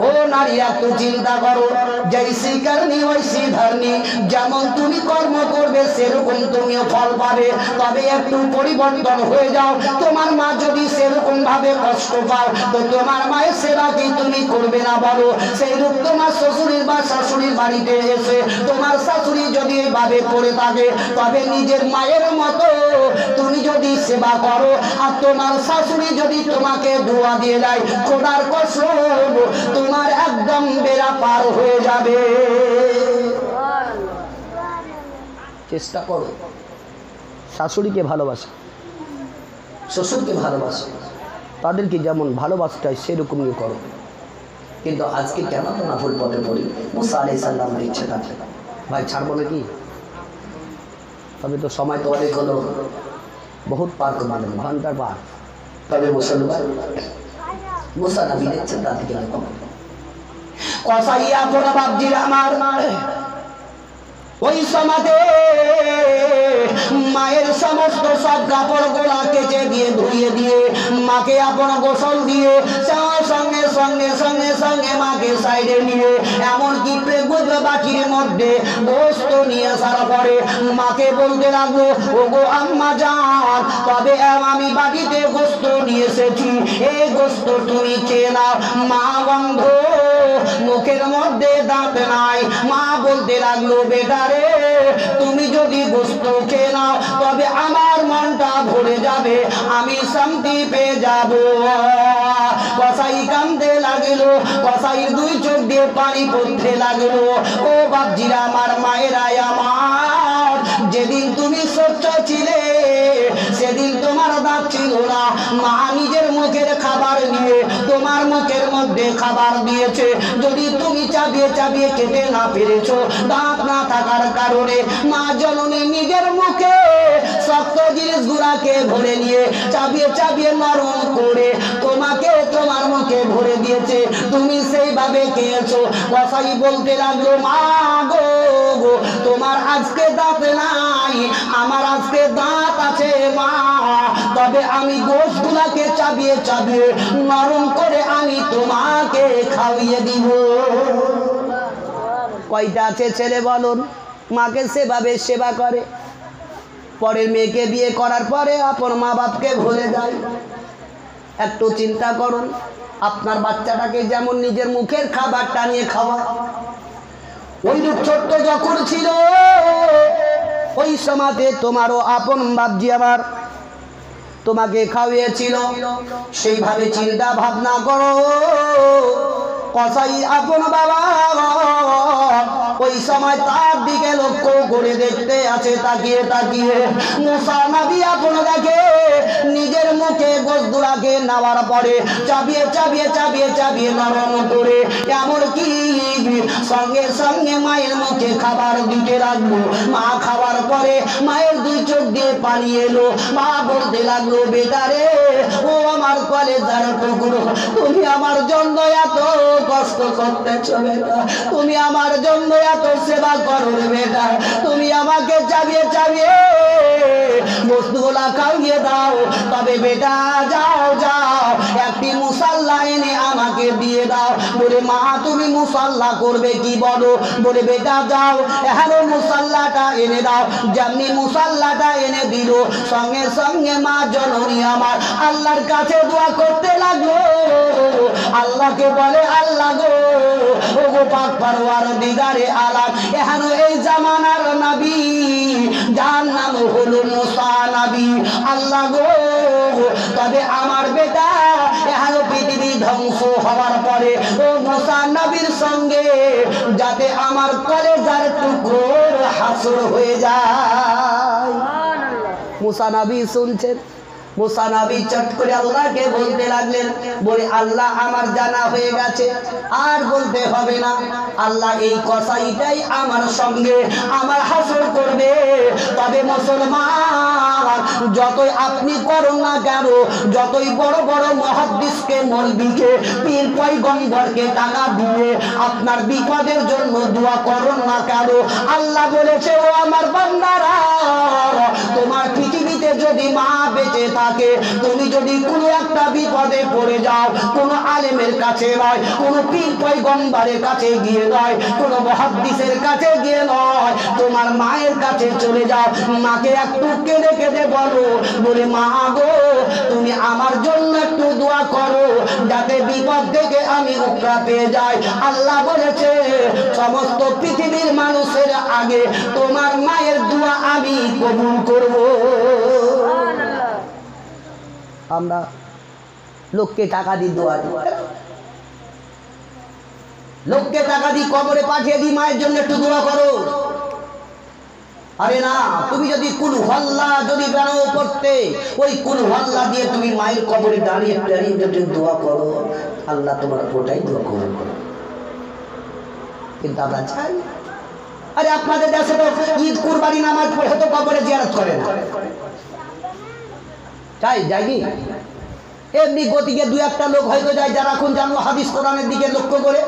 ও নারী, একটু চিন্তা করো, যেই করনি ওইসি ধরনি, যেমন তুমি কর্ম করবে সেরকম তুমিও ফল পাবে, তবে একটু পরিবর্তন হয়ে যাও। তোমার মা যদি সেরকম ভাবে কষ্ট পাও, তো তোমার মায়ের সেবা কি তুমি করবে না বলো? সেইরূপ তোমার শ্বশুরের বা শাশুড়ির বাড়িতে এসে তোমার শাশুড়ি যদি এইভাবে পড়ে থাকে, তবে নিজের মায়ের মতো তুমি যদি সেবা করো, আর তোমার শাশুড়ি যদি তোমাকে দোয়া দিয়ে দেয়, খোদার কসম তোমার একদম বেড়া পার হয়ে যাবে। চেষ্টা করো শাশুড়িকে ভালোবাসা, শ্বশুরকে ভালোবাসা, তাদেরকে যেমন ভালোবাসতে হয় সেরকমই করো। কিন্তু আজকে কেন তো না ভুল পথে পড়ি? মুসা আলাইহিস সালামের ইচ্ছে থাকে, ভাই ছাড়বো নাকি? তবে তো সময় তো অনেক হলো, বহুত পার মানে ঘন্টার পার। তবে মুসলমান মুসা নবী দেখছেন তাদেরকে কসাইয়া বড় বাপজির আমার, ওই সমাজে মায়ের সমস্ত সব কাপড় গোলা কেচে দিয়ে ধুইয়ে দিয়ে মাকে আপন গোসল দিয়ে সঙ্গে সঙ্গে সঙ্গে সঙ্গে মাকে সাইডে নিয়ে এমনকি বুঝবে বাটির মধ্যে গোস্ত নিয়ে আসার পরে মাকে বলতে লাগলো, ওগো আম্মা জান, তবে আমি বাটিতে গোস্ত নিয়ে এসেছি, এই গোস্ত তুমি খেয়ে নাও। মা বন্ধ, মুখের মধ্যে দাঁত নাই। মা বলতে লাগলো, বেটা রে, তুমি যদি গোস্ত খেয়ে নাও তবে আমার মনটা ভরে যাবে, আমি শান্তি পেয়ে যাব। কসাই কাঁদতে লাগলো, কসাইয়ের 2 চোখ দিয়ে পানি পড়তে লাগলো। ও বাপজিরা আমার, মায়েরা আমার, যেদিন তুমি স্বচ্ছ ছিলে সেদিন তোমার দাঁত ছিল না, মা নিজের মুখের খাবার নিয়ে তোমার মুখের মধ্যে খাবার দিয়েছে। যদি তুমি চাবিয়ে চাবিয়ে খেতে না পেরেছো, দাঁত না থাকার কারণে মা জননী নিজের মুখে শক্ত জিনিসগুলাকে ভরে নিয়ে চাবিয়ে চাবিয়ে নরম করে তোমাকে তোমার মুখে ভরে দিয়েছে, তুমি সেইভাবে খেয়েছো। কসাই বলতে লাগলো, মা গো, তোমার আজকে দাঁত নাই, আমার আজকে দাঁত আছে মা, তবে আমি গোশগুলাকে চাবিয়ে চাবিয়ে নরম করে আমি তোমাকে খাইয়ে দিব। কয়টা আছে ছেলে বলুন মাকে সেভাবে সেবা করে, পরের মেয়েকে বিয়ে করার পরে আপন মা বাপকে ভুলে যায়? একটু চিন্তা করুন, আপনার বাচ্চাটাকে যেমন নিজের মুখের খাবারটা নিয়ে খাওয়া, ওই ছোট্ট যখন ছিল ওই সমাজে তোমারও আপন বাপজি আমার তোমাকে খাওয়িয়েছিল, সেইভাবে চিন্তা ভাবনা করো। কসাই আপন বাবা ওই সময় তার দিকে লক্ষ্য করে দেখতে আছে তাকিয়ে তাকিয়ে। মুসা নবী আপন দেখে নিজের মুখে গোশগুলাকে নেওয়ার পরে চাবিয়ে চাবিয়ে চাবিয়ে চাবিয়ে নরম করে এমন কি সঙ্গে সঙ্গে মায়ের মুখে খাবার দিতে লাগলো। মা খাবার পরে মায়ের দুই চোখ দিয়ে পানি এলো। মা বলতে লাগলো, বেটা রে, ও আমার কলেজার টুকরো, তুমি আমার জন্য এত কষ্ট করতেছো বেটা, তুমি আমার জন্য এত সেবা করো রে বেটা, তুমি আমাকে চাবিয়ে চাবিয়ে বস্তুগুলা খাইয়ে দাও, তবে বেটা যাও যাও একটি মুসাল্লা এনে আমাকে দিয়ে দাও। বলে মা তুমি মুসাল্লা করবে কি বলো? বলে বেটা যাও এখানে মুসাল্লাটা এনে দাও। যেমনি মুসাল্লাটা এনে দিল, সঙ্গে সঙ্গে মা জননী আমার আল্লাহর কাছে দোয়া করতে লাগলো। আল্লাহকে বলে, আল্লাহ গো, ও গো পাক পরওয়ারদিগারে আলাম, এখানে এই জামানার নবী যার নাম হলো মুসা নবী, আল্লাহ গো, তবে আমার বেটা এখানে পৃথিবী ধ্বংস হওয়ার পরে ও মুসা নবীর সঙ্গে যাতে আমার কলেজার টুকরোর হাসর হয়ে যায়। মুসা নবী শুনছেন, মুসা নবী চট করে আল্লাহকে বলতে লাগলেন, বলে আল্লাহ আমার জানা হয়ে গেছে, আর বলতে হবে না, আল্লাহ এই কসাইটাই আমার সঙ্গে আমার হাসর করবে। তবে মুসলমান, যতই আপনি করুন না কেন, যতই বড় বড় মুহাদ্দিসকে মৌলবীকে পীর পয়গম্বরকে টাকা দিয়ে আপনার বিপদের জন্য দোয়া করুন না কেন, আল্লাহ বলেছে, ও আমার বান্দারা, তোমার পৃথিবীতে যদি মা বেঁচে থাকে, তুমি যদি কোনো একটা বিপদে পড়ে যাও, কোনো আলেমের কাছে নয়, কোনো পীর পয়গম্বরের কাছে গিয়ে নয়, কোনো মুহাদ্দিসের কাছে গিয়ে নয়, তোমার মায়ের কাছে চলে যাও, মাকে একটু কেঁদে কেঁদে বলো, বলে মা গো, তুমি আমার জন্য একটু দোয়া করো, যাতে বিপদ থেকে আমি রক্ষা পেয়ে যাই। আল্লাহ বলেছে, সমস্ত পৃথিবীর মানুষের আগে তোমার মায়ের দোয়া আমি কবুল করব। আমরা লোককে টাকা দিই, দোয়া দিই, লোককে টাকা দিই, কবরে পাঠিয়ে দিই, মায়ের জন্য একটু দোয়া করো। আরে না, তুমি যদি কুল হল্লা যদি বেরো করতে, ওই কুল হল্লা দিয়ে তুমি মায়ের কবরে দাঁড়িয়ে দাঁড়িয়ে যদি দোয়া করো, আল্লাহ তোমার ওটাই দোয়া কবুল করো। কিন্তু আমরা চাই, আরে আপনাদের দেশে তো ঈদ কুরবানি নামাজ পড়ে তো কবরে জিয়ারত করে না, তাই যায়নি? এমনি গতিকে দু একটা লোক হয়তো যায়, যারা এখন জানো হাদিস কোরআনের দিকে লক্ষ্য করে,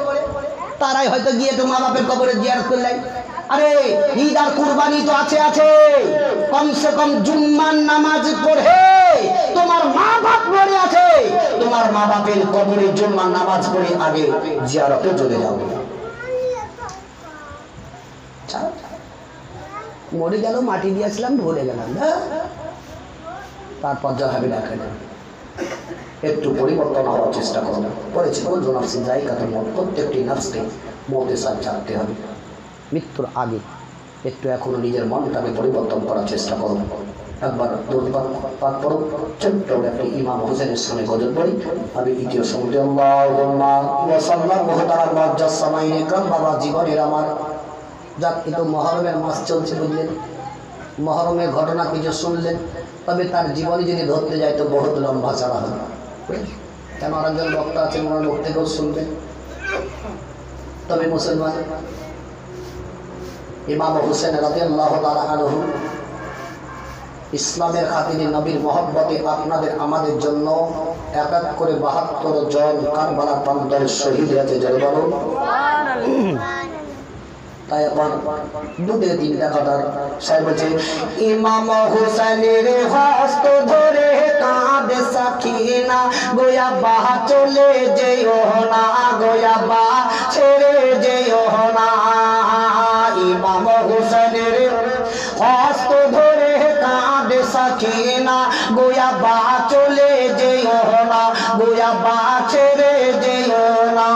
তারাই হয়তো গিয়ে তো মা বাপের কবরে জিয়ারত করলেন। আরে ঈদ আর কুরবানি তো আছে আছে, কমসে কম জুম্মার নামাজ পড়ে তোমার মা বাপ পড়ে আছে, তোমার মা বাপের কবরে জুম্মার নামাজ পড়ে আগে জিয়ারতে চলে যাও। মরে গেল, মাটি দিয়েছিলাম, ভুলে গেলাম না, তারপর যা হবে না কেন, একটু পরিবর্তন হওয়ার চেষ্টা করো। পড়েছি বলবো নাফসি জায়গাতে মত, প্রত্যেকটি নাফসকে মতের সাথে ছাড়তে হবে মৃত্যুর আগে। একটু এখনো নিজের মনটাকে পরিবর্তন করার চেষ্টা করো। একবার দুর্বার পাক পড়ো, ছোট্ট একটি ইমাম হোসেনের সামনে গজল পড়ি, আমি দ্বিতীয় সমুদ্রে বাবা জীবনের আমার যাক। কিন্তু মহরমের মাস চলছে, বুঝলেন, মহরমের ঘটনা কিছু শুনলেন, তবে তার জীবনে যদি ধরতে যায় তো বহুত লম্বা ছাড়া হবে। কেন আরেকজন বক্তা আছেন, ওনার লোক থেকেও শুনবেন। তবে মুসলমান ইমাম হোসেন রাদিয়াল্লাহু তাআলা আনহু ইসলামের খাতিরে নবীর মহব্বতে আপনাদের আমাদের জন্য এক এক করে ৭২ জন কারবালার প্রান্তরে শহীদ হয়েছে। জয় বলুন সুবহানাল্লাহ। তাই এখন দুটো তিনটা কথার সাহেব বলছে, ইমাম হোসেনের হস্ত ধরে কাঁদে সাকিনা, গোয়া বাহ চলে যেও না, গোয়া বাহ ছেড়ে যেও না। ইমাম হোসেনের হস্ত ধরে কাঁদে সাকিনা, গোয়া বাহ চলে যেও না, গোয়া বাহ ছেড়ে যেও না।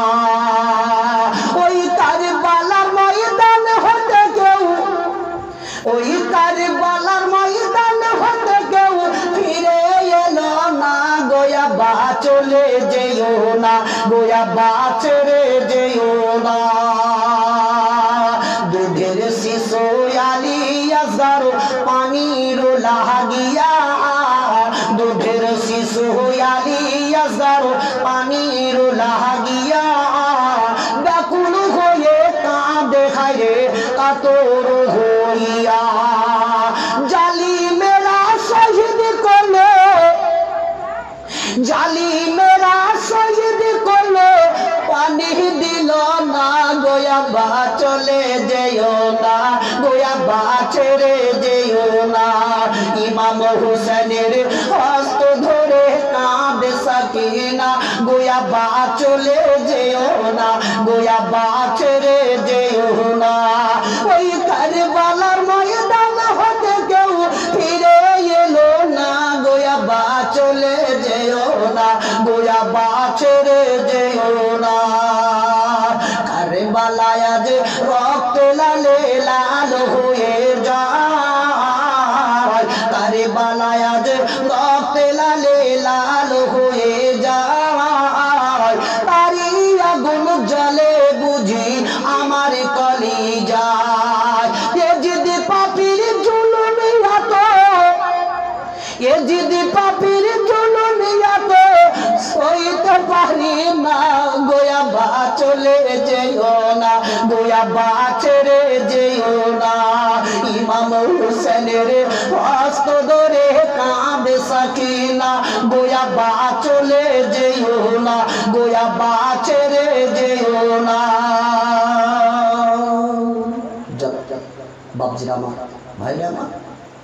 ওই কারবালার ময়দান হতে কেউ, ওই কারবালার ময়দান হতে কেউ ফিরে এলো না, গোয়া বা চলে যেও না, গোয়া বা ছেড়ে যেও না। দুধের শিশু আলী আসগার পানির লাগিয়া, দুধের শিশু আলী আসগার পানির লাগিয়া, ব্যাকুল হয়ে তোর হইয়া জালিমেরা শহীদ করলো জালিমেরা শহীদ করলো পানি দিল না গোয়াবা চলে যেও না গোয়াবা ছেড়ে যেও না ইমাম হোসেনের হস্ত ধরে কাঁদে সাকিনা গোয়াবা চলে যেও না গোয়াবা ছেড়ে যেও না ওই কারবালার ময়দান হতে কেউ ফিরে এলো না গোয়াবা চলে যেও না গোয়াবা ছেড়ে যেও না কারবালায় আজ রক্ত লালে লাল হয়ে যায় কারবালায় আজ রক্ত লালে লাল হয়ে যায় তারি আগুন জ্বলে বুঝি আমার কলিজায় এজিদ পাপীর জুলুম এত এজিদ পাপীর জুলুম এত সইতে পারি না গোয়াবা চলে যেও না গোয়াবা ছেড়ে যেও না ইমাম হোসেনের হস্ত ধরে কাঁদে সাকিনা গোয়াবা চলে যেও না গোয়াবা ছেড়ে যেও না বাপজিরা আমার ভাইরা আমার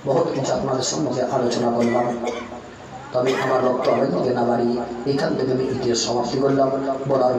বহুত কিছু আপনাদের সম্মুখে আলোচনা করলাম তবে আমার লক্ষ্য হবে না বাড়ি এখান থেকে আমি ইতিহাস সমাপ্তি করলাম বলার